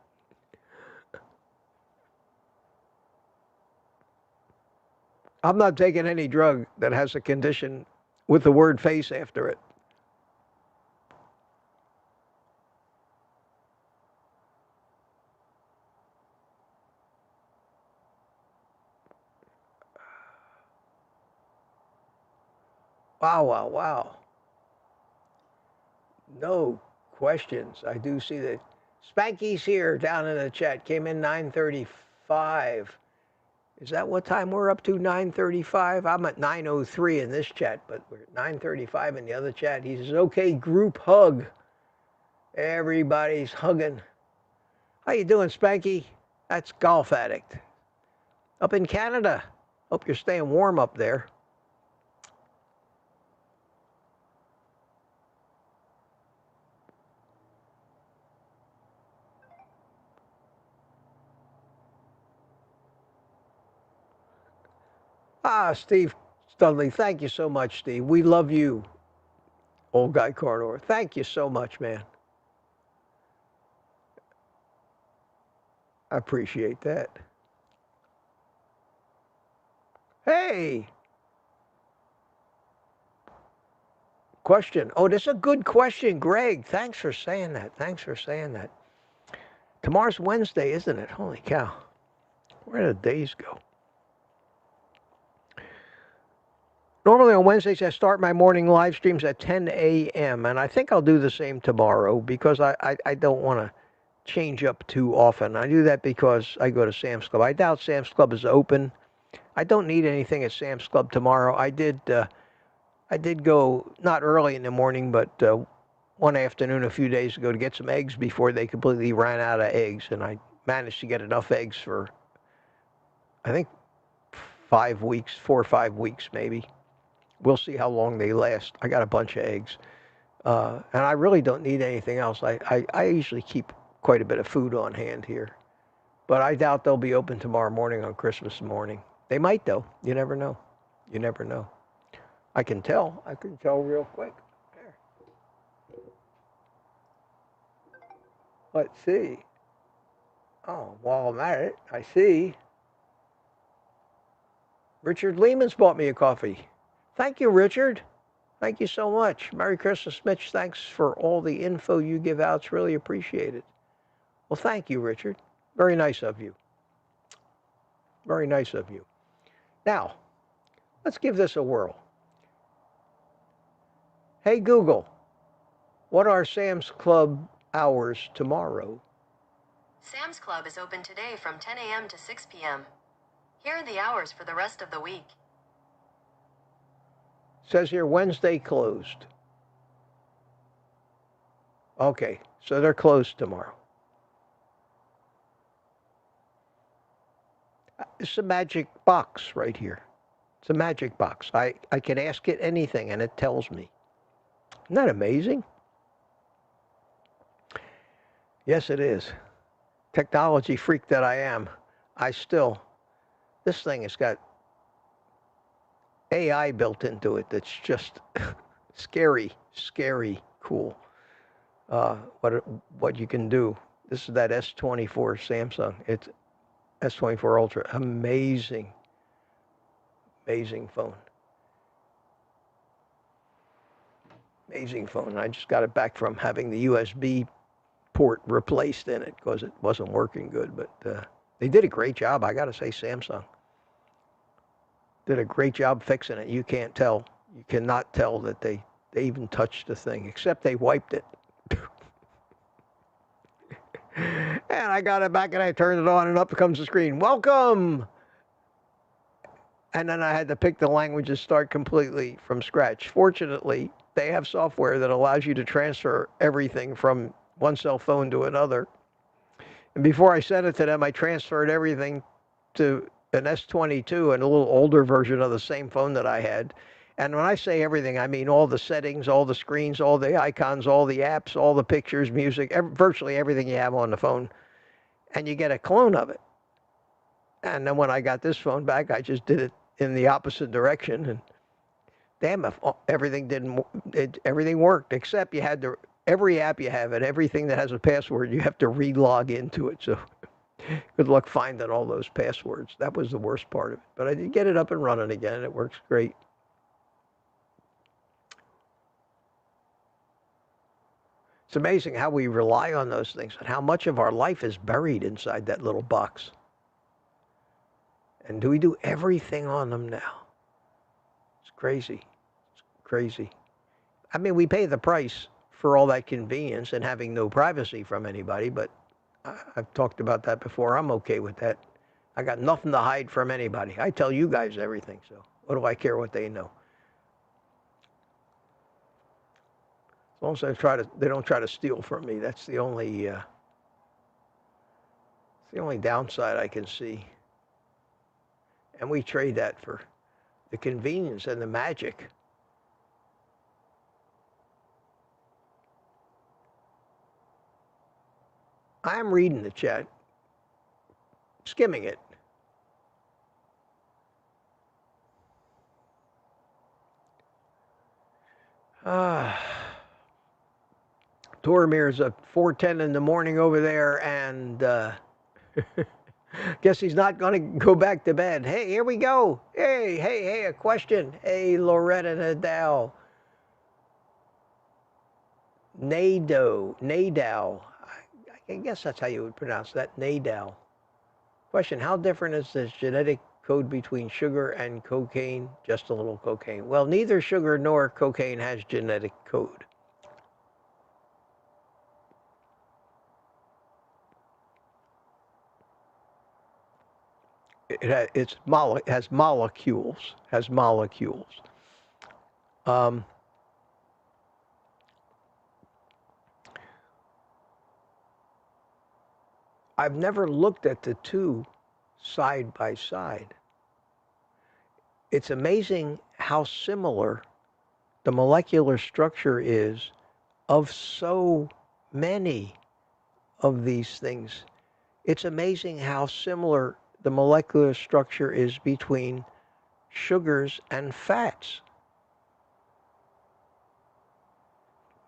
I'm not taking any drug that has a condition with the word face after it. Wow, wow, wow. No questions. I do see that Spanky's here down in the chat. Came in 9:35. Is that what time we're up to? 9:35? I'm at 9:03 in this chat, but we're at 9:35 in the other chat. He says, okay, group hug. Everybody's hugging. How you doing, Spanky? That's Golf Addict. Up in Canada. Hope you're staying warm up there. Ah, Steve Studley, thank you so much, Steve. We love you, old guy Carnivore. Thank you so much, man. I appreciate that. Hey! Question. Oh, this is a good question, Greg. Thanks for saying that. Thanks for saying that. Tomorrow's Wednesday, isn't it? Holy cow. Where did the days go? Normally on Wednesdays, I start my morning live streams at 10 a.m., and I think I'll do the same tomorrow because I don't want to change up too often. I do that because I go to Sam's Club. I doubt Sam's Club is open. I don't need anything at Sam's Club tomorrow. I did go, not early in the morning, but one afternoon a few days ago to get some eggs before they completely ran out of eggs, and I managed to get enough eggs for, I think, 5 weeks, 4 or 5 weeks maybe. We'll see how long they last. I got a bunch of eggs. And I really don't need anything else. I usually keep quite a bit of food on hand here. But I doubt they'll be open tomorrow morning on Christmas morning. They might, though. You never know. You never know. I can tell. I can tell real quick. There. Let's see. Oh, while I'm at it, I see. Richard Lehman's bought me a coffee. Thank you, Richard. Thank you so much. Merry Christmas, Mitch. Thanks for all the info you give out. It's really appreciated. Well, thank you, Richard. Very nice of you. Very nice of you. Now, let's give this a whirl. Hey, Google, what are Sam's Club hours tomorrow? Sam's Club is open today from 10 a.m. to 6 p.m. Here are the hours for the rest of the week. Says here Wednesday closed. Okay, so they're closed tomorrow. It's a magic box right here. It's a magic box. I can ask it anything and it tells me. Isn't that amazing? Yes, it is. Technology freak that I am. This thing has got AI built into it that's just scary cool. What you can do. This is that S24 Samsung. It's S24 Ultra. Amazing phone. Amazing phone. I just got it back from having the USB port replaced in it because it wasn't working good. But they did a great job. I got to say, Samsung did a great job fixing it. You can't tell. You cannot tell that they even touched the thing, except they wiped it. I got it back and I turned it on and up comes the screen. Welcome! And then I had to pick the language and start completely from scratch. Fortunately, they have software that allows you to transfer everything from one cell phone to another. And before I sent it to them, I transferred everything to an S22, and a little older version of the same phone that I had. And when I say everything, I mean all the settings, all the screens, all the icons, all the apps, all the pictures, music, virtually everything you have on the phone. And you get a clone of it. And then when I got this phone back, I just did it in the opposite direction. And damn, if everything worked, except you had to, every app you have and everything that has a password, you have to re-log into it. So good luck finding all those passwords. That was the worst part of it. But I did get it up and running again. It works great. It's amazing how we rely on those things and how much of our life is buried inside that little box. And do we do everything on them now? It's crazy. It's crazy. I mean, we pay the price for all that convenience and having no privacy from anybody, but I've talked about that before. I'm okay with that. I got nothing to hide from anybody. I tell you guys everything, so what do I care what they know? As long as they don't try to steal from me. That's the only downside I can see. And we trade that for the convenience and the magic. I'm reading the chat, skimming it. Toromir's at 4:10 in the morning over there, and guess he's not going to go back to bed. Hey, here we go. Hey, a question. Hey, Loretta Nadal. Nadal. I guess that's how you would pronounce that, Nadal. Question, how different is this genetic code between sugar and cocaine? Just a little cocaine. Well, neither sugar nor cocaine has genetic code. It has molecules. I've never looked at the two side by side. It's amazing how similar the molecular structure is of so many of these things. It's amazing how similar the molecular structure is between sugars and fats.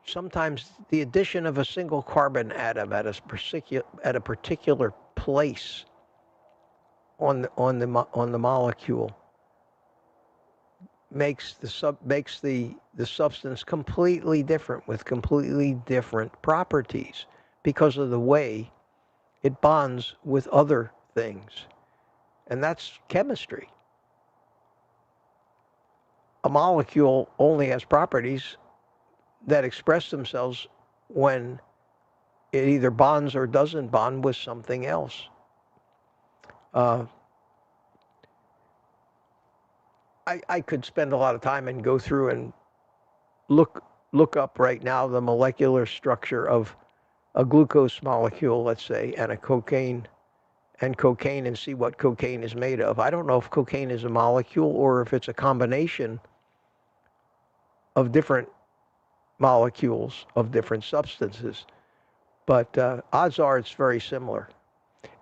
Sometimes the addition of a single carbon atom at a particular place on the molecule makes the substance completely different with completely different properties because of the way it bonds with other things. And that's chemistry. A molecule only has properties that express themselves when it either bonds or doesn't bond with something else. I could spend a lot of time and go through and look up right now the molecular structure of a glucose molecule, let's say, and a cocaine and see what cocaine is made of. I don't know if cocaine is a molecule or if it's a combination of different molecules of different substances. But odds are it's very similar.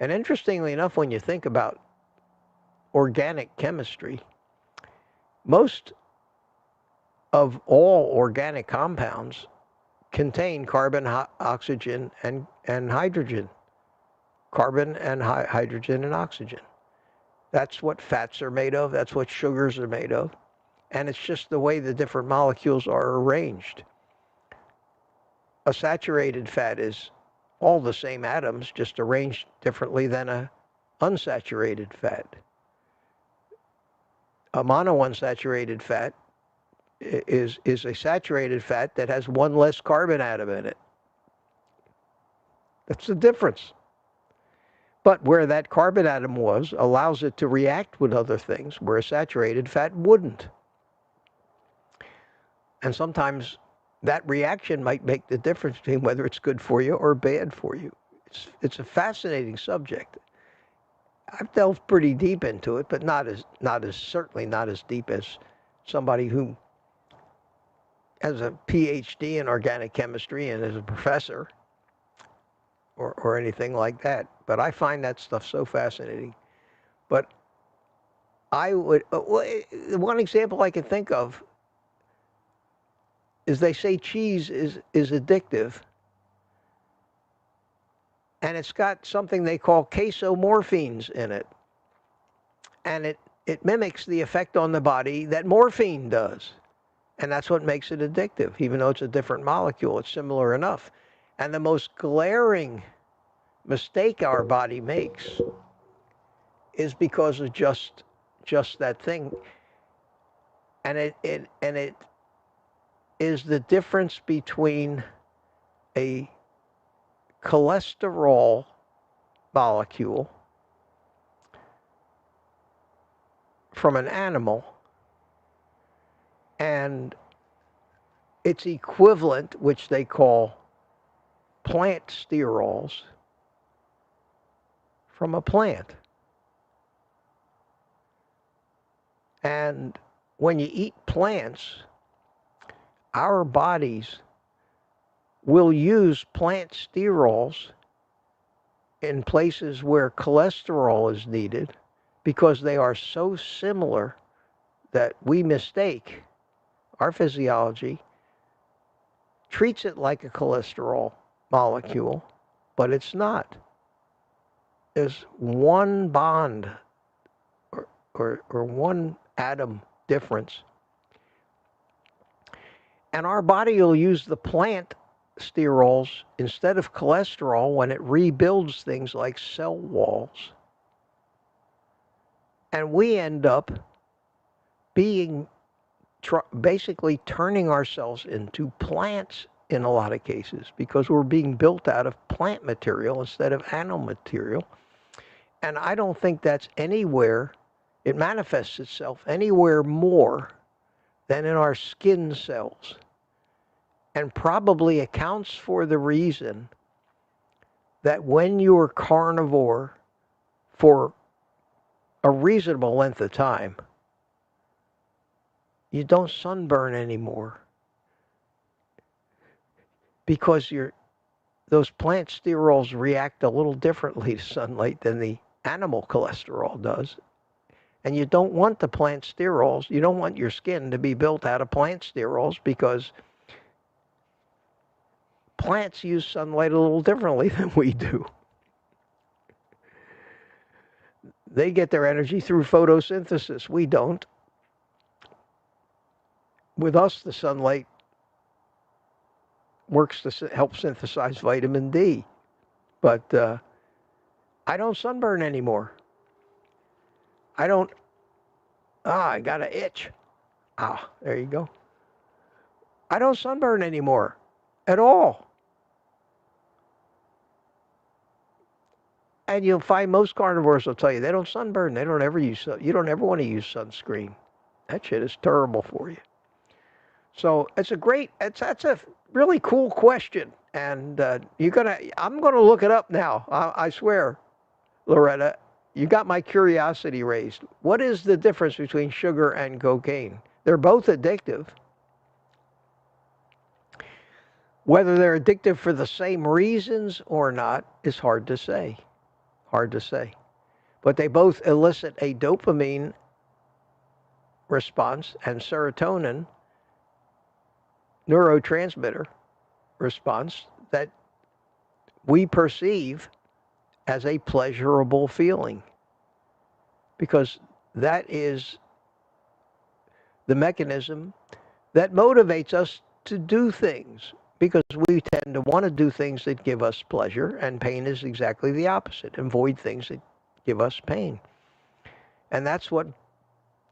And interestingly enough, when you think about organic chemistry, most of all organic compounds contain carbon, oxygen, and hydrogen. Carbon and hydrogen and oxygen. That's what fats are made of. That's what sugars are made of. And it's just the way the different molecules are arranged. A saturated fat is all the same atoms, just arranged differently than a unsaturated fat. A monounsaturated fat is a saturated fat that has one less carbon atom in it. That's the difference. But where that carbon atom was allows it to react with other things where a saturated fat wouldn't. And sometimes that reaction might make the difference between whether it's good for you or bad for you. It's a fascinating subject. I've delved pretty deep into it, but certainly not as deep as somebody who has a PhD in organic chemistry and is a professor or anything like that. But I find that stuff so fascinating. But I would, one example I can think of is they say cheese is addictive. And it's got something they call casomorphines in it. And it mimics the effect on the body that morphine does. And that's what makes it addictive. Even though it's a different molecule, it's similar enough. And the most glaring mistake our body makes is because of just that thing. And it is the difference between a cholesterol molecule from an animal and its equivalent, which they call plant sterols, from a plant. And when you eat plants, our bodies will use plant sterols in places where cholesterol is needed because they are so similar that we mistake, our physiology treats it like a cholesterol molecule, but it's not. There's one bond or one atom difference. And our body will use the plant sterols instead of cholesterol when it rebuilds things like cell walls. And we end up being basically turning ourselves into plants in a lot of cases because we're being built out of plant material instead of animal material. And I don't think that's anywhere, it manifests itself anywhere more than in our skin cells, and probably accounts for the reason that when you're carnivore for a reasonable length of time, you don't sunburn anymore because those plant sterols react a little differently to sunlight than the animal cholesterol does. And you don't want the plant sterols, you don't want your skin to be built out of plant sterols because plants use sunlight a little differently than we do. They get their energy through photosynthesis. We don't. With us, the sunlight works to help synthesize vitamin D. But I don't sunburn anymore. I don't. I got an itch. There you go. I don't sunburn anymore at all. And you'll find most carnivores will tell you they don't sunburn. They don't ever use. You don't ever want to use sunscreen. That shit is terrible for you. So that's a really cool question, and I'm gonna look it up now. I swear, Loretta, you got my curiosity raised. What is the difference between sugar and cocaine? They're both addictive. Whether they're addictive for the same reasons or not is hard to say. But they both elicit a dopamine response and serotonin neurotransmitter response that we perceive as a pleasurable feeling, because that is the mechanism that motivates us to do things, because we tend to want to do things that give us pleasure, and pain is exactly the opposite. Avoid things that give us pain. And that's what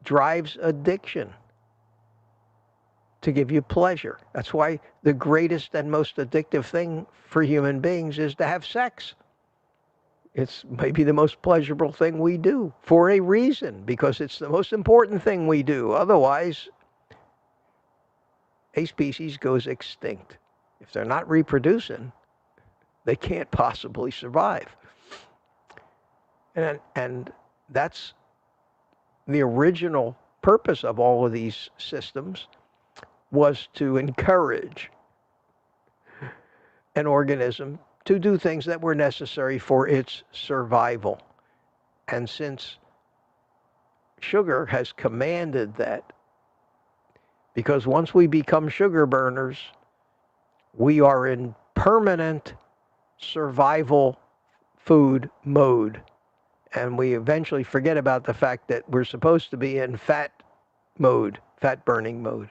drives addiction, to give you pleasure. That's why the greatest and most addictive thing for human beings is to have sex. It's maybe the most pleasurable thing we do for a reason, because it's the most important thing we do. Otherwise, a species goes extinct. If they're not reproducing, they can't possibly survive. And that's the original purpose of all of these systems, was to encourage an organism to do things that were necessary for its survival. And since sugar has commanded that, because once we become sugar burners, we are in permanent survival food mode. And we eventually forget about the fact that we're supposed to be in fat mode, fat burning mode.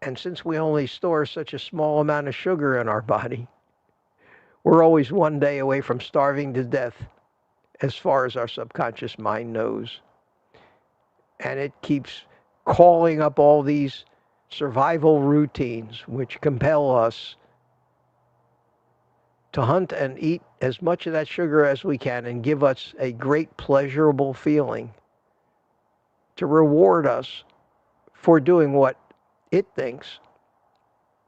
And since we only store such a small amount of sugar in our body, we're always one day away from starving to death, as far as our subconscious mind knows. And it keeps calling up all these survival routines which compel us to hunt and eat as much of that sugar as we can and give us a great pleasurable feeling, to reward us for doing what it thinks,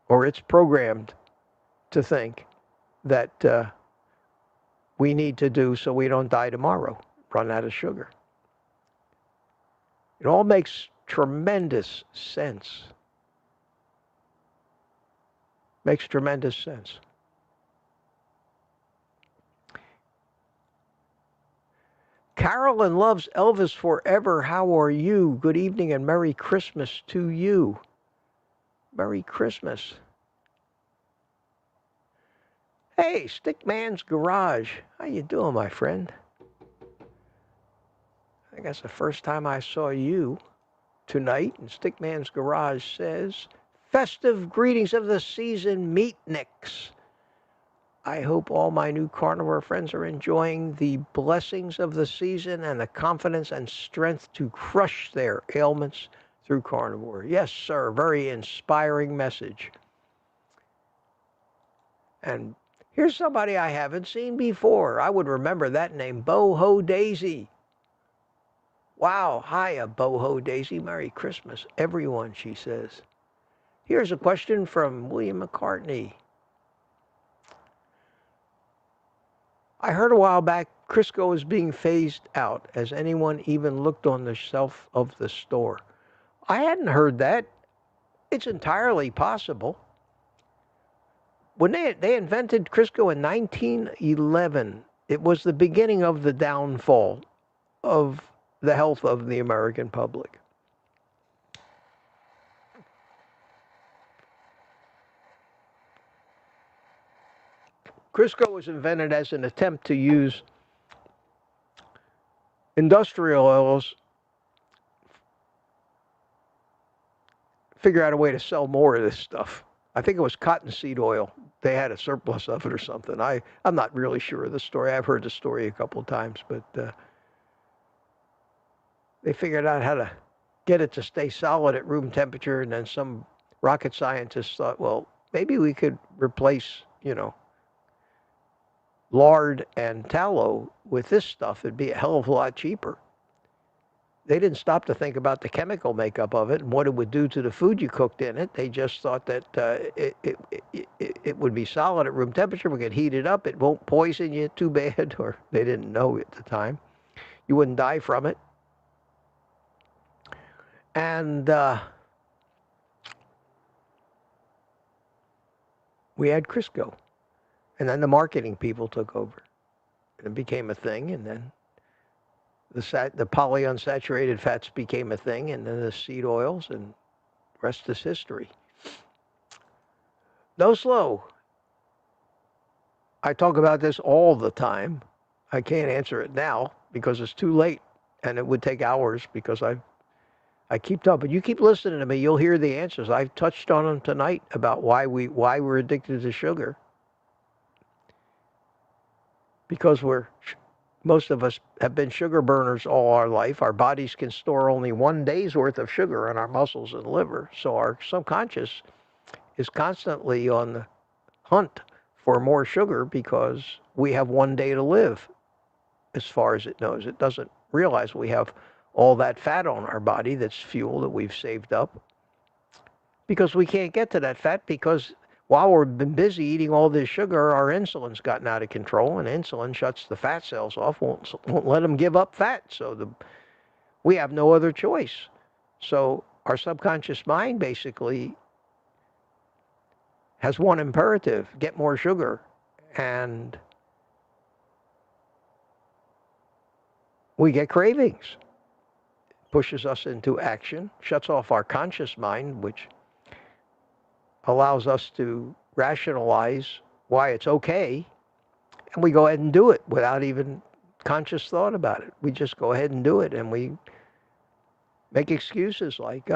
or it's programmed to think, that we need to do so we don't die tomorrow, run out of sugar. It all makes tremendous sense. Makes tremendous sense. Carolyn loves Elvis forever. How are you? Good evening and Merry Christmas to you. Merry Christmas. Hey, Stickman's Garage. How you doing, my friend? I think that's the first time I saw you tonight. And Stickman's Garage says, festive greetings of the season, meatniks. I hope all my new carnivore friends are enjoying the blessings of the season and the confidence and strength to crush their ailments through carnivore. Yes, sir. Very inspiring message. And here's somebody I haven't seen before. I would remember that name, Boho Daisy. Wow. Hiya, Boho Daisy. Merry Christmas, everyone, she says. Here's a question from William McCartney. I heard a while back Crisco is being phased out. Has anyone even looked on the shelf of the store? I hadn't heard that. It's entirely possible. When they invented Crisco in 1911, it was the beginning of the downfall of the health of the American public. Crisco was invented as an attempt to use industrial oils, figure out a way to sell more of this stuff. I think it was cottonseed oil. They had a surplus of it or something. I'm not really sure of the story. I've heard the story a couple of times, but they figured out how to get it to stay solid at room temperature, and then some rocket scientists thought, well, maybe we could replace, lard and tallow with this stuff. It'd be a hell of a lot cheaper. They didn't stop to think about the chemical makeup of it and what it would do to the food you cooked in it. They just thought that it would be solid at room temperature. We could heat it up. It won't poison you too bad, or they didn't know at the time. You wouldn't die from it. And we had Crisco. And then the marketing people took over. And it became a thing, and then the polyunsaturated fats became a thing, and then the seed oils, and the rest is history. No slow. I talk about this all the time. I can't answer it now because it's too late, and it would take hours because I keep talking. But you keep listening to me, you'll hear the answers. I've touched on them tonight about why we're addicted to sugar. Because most of us have been sugar burners all our life. Our bodies can store only 1 day's worth of sugar in our muscles and liver. So our subconscious is constantly on the hunt for more sugar because we have one day to live, as far as it knows. It doesn't realize we have all that fat on our body that's fuel that we've saved up, because we can't get to that fat because while we've been busy eating all this sugar, our insulin's gotten out of control, and insulin shuts the fat cells off, won't let them give up fat. So we have no other choice. So our subconscious mind basically has one imperative: get more sugar. And we get cravings. Pushes us into action, shuts off our conscious mind, which allows us to rationalize why it's okay, and we go ahead and do it without even conscious thought about it. We just go ahead and do it, and we make excuses like,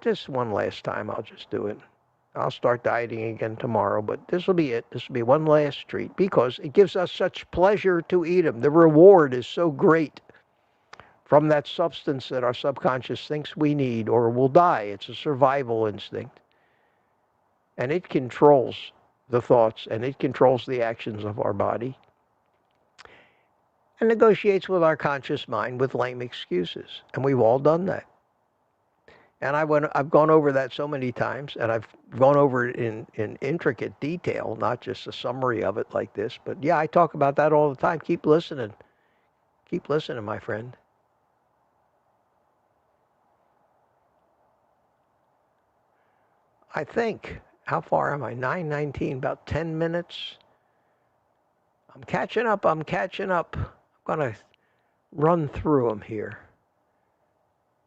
just one last time, I'll just do it. I'll start dieting again tomorrow, but this will be it. This will be one last treat, because it gives us such pleasure to eat them. The reward is so great from that substance that our subconscious thinks we need or will die. It's a survival instinct. And it controls the thoughts, and it controls the actions of our body, and negotiates with our conscious mind with lame excuses. And we've all done that. And I've gone over that so many times, and I've gone over it in intricate detail, not just a summary of it like this. But yeah, I talk about that all the time. Keep listening. Keep listening, my friend. I think, how far am I? 9:19, about 10 minutes. I'm catching up. I'm going to run through them here,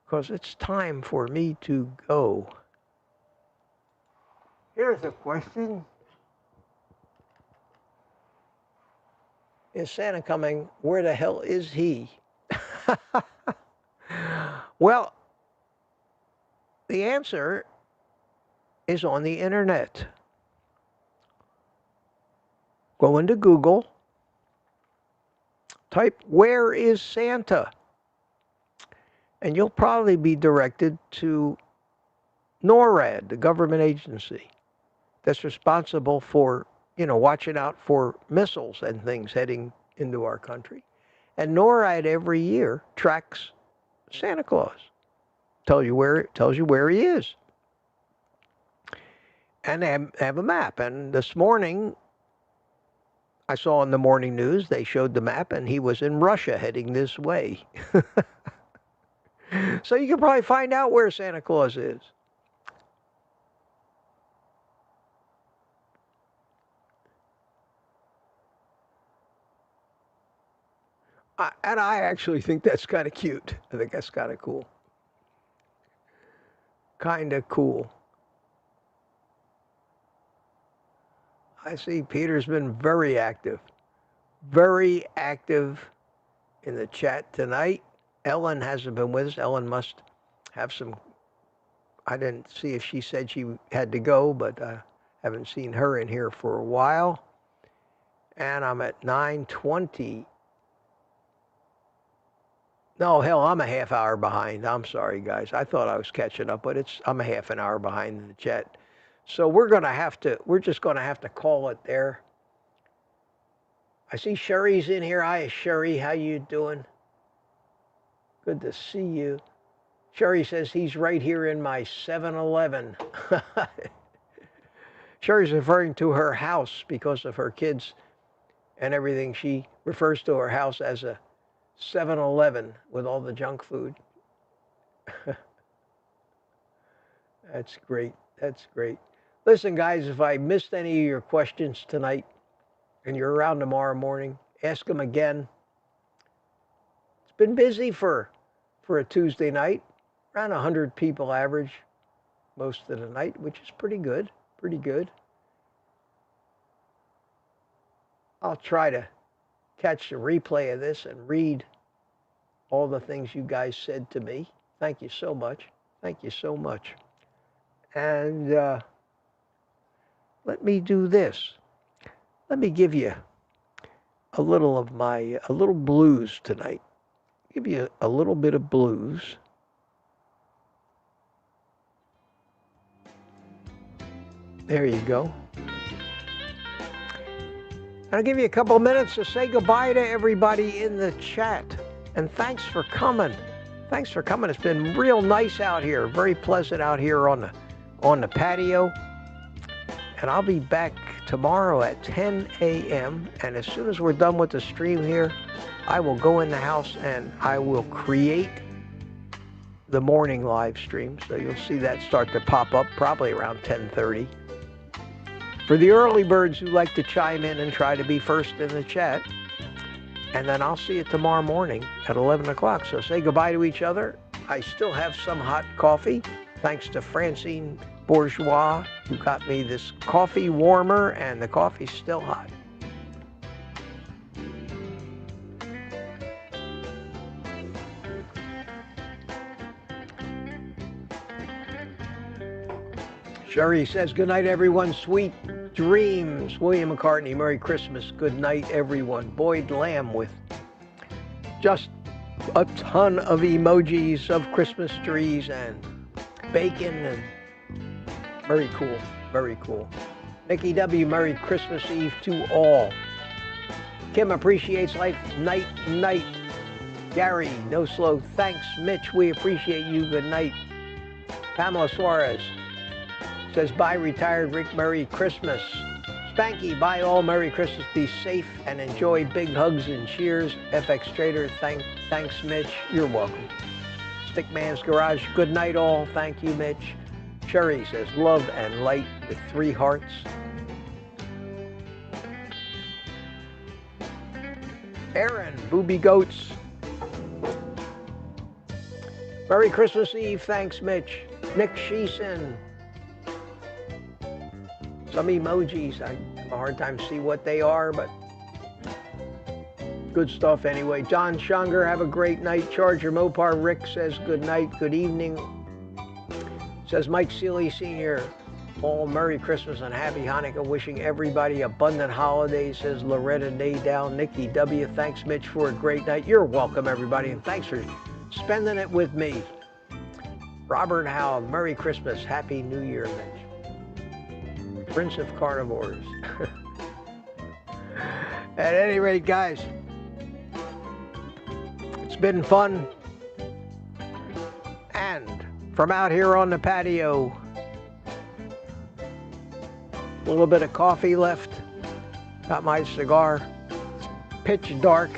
because it's time for me to go. Here's a question. Is Santa coming? Where the hell is he? Well, the answer is on the internet. Go into Google, type, "Where is Santa?" And you'll probably be directed to NORAD, the government agency that's responsible for, watching out for missiles and things heading into our country. And NORAD every year tracks Santa Claus. Tells you where he is. And they have a map. And this morning, I saw in the morning news, they showed the map, and he was in Russia heading this way. So you can probably find out where Santa Claus is. And I actually think that's kind of cute. I think that's kind of cool. Kind of cool. I see Peter's been very active in the chat tonight. Ellen hasn't been with us. Ellen must have some, I didn't see if she said she had to go, but I haven't seen her in here for a while. And I'm at 9:20. No, hell, I'm a half hour behind. I'm sorry, guys. I thought I was catching up, but I'm a half an hour behind in the chat. So we're just going to have to call it there. I see Sherry's in here. Hi, Sherry. How you doing? Good to see you. Sherry says he's right here in my 7-Eleven. Sherry's referring to her house because of her kids and everything. She refers to her house as a 7-Eleven with all the junk food. That's great. That's great. Listen, guys, if I missed any of your questions tonight and you're around tomorrow morning, ask them again. It's been busy for a Tuesday night. Around 100 people average most of the night, which is pretty good. Pretty good. I'll try to catch the replay of this and read all the things you guys said to me. Thank you so much. Thank you so much. And let me do this. Let me give you a little blues tonight. Give you a little bit of blues. There you go. I'll give you a couple of minutes to say goodbye to everybody in the chat. And thanks for coming. Thanks for coming. It's been real nice out here. Very pleasant out here on the patio. And I'll be back tomorrow at 10 a.m. And as soon as we're done with the stream here, I will go in the house and I will create the morning live stream. So you'll see that start to pop up probably around 10:30. For the early birds who like to chime in and try to be first in the chat. And then I'll see you tomorrow morning at 11 o'clock. So say goodbye to each other. I still have some hot coffee, thanks to Francine Bourgeois, who got me this coffee warmer, and the coffee's still hot. Sherry says, good night, everyone. Sweet dreams. William McCartney, Merry Christmas. Good night, everyone. Boyd Lamb with just a ton of emojis of Christmas trees and bacon, and very cool, very cool. Nikki W., Merry Christmas Eve to all. Kim appreciates life. Night, night. Gary, no slow. Thanks, Mitch. We appreciate you. Good night. Pamela Suarez says, bye, retired Rick. Merry Christmas. Spanky, bye all. Merry Christmas. Be safe and enjoy. Big hugs and cheers. FX Trader, thanks, Mitch. You're welcome. Stickman's Garage, good night all. Thank you, Mitch. Sherry says, love and light with 3 hearts. Aaron, Booby Goats. Merry Christmas Eve. Thanks, Mitch. Nick Sheeson. Some emojis, I have a hard time to see what they are, but good stuff anyway. John Schunger, have a great night. Charger Mopar Rick says good night, good evening. Says Mike Seeley Sr., all Merry Christmas and Happy Hanukkah. Wishing everybody abundant holidays, says Loretta Naydell. Nikki W., thanks, Mitch, for a great night. You're welcome, everybody, and thanks for spending it with me. Robert Howe, Merry Christmas, Happy New Year, Mitch. Prince of Carnivores. At any rate, guys, it's been fun. And from out here on the patio, a little bit of coffee left. Got my cigar. It's pitch dark.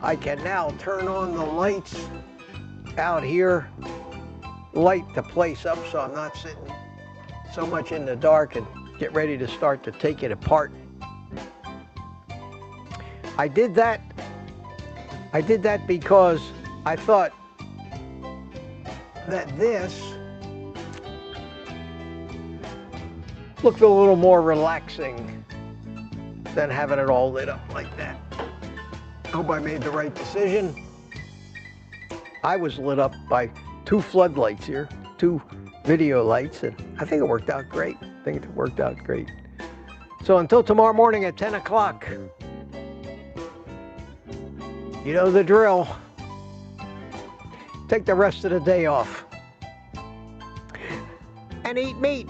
I can now turn on the lights out here, light the place up so I'm not sitting so much in the dark, and get ready to start to take it apart. I did that because I thought that this looked a little more relaxing than having it all lit up like that. I hope I made the right decision. I was lit up by 2 floodlights here, 2 video lights, and I think it worked out great. So until tomorrow morning at 10 o'clock, you know the drill. Take the rest of the day off and eat meat.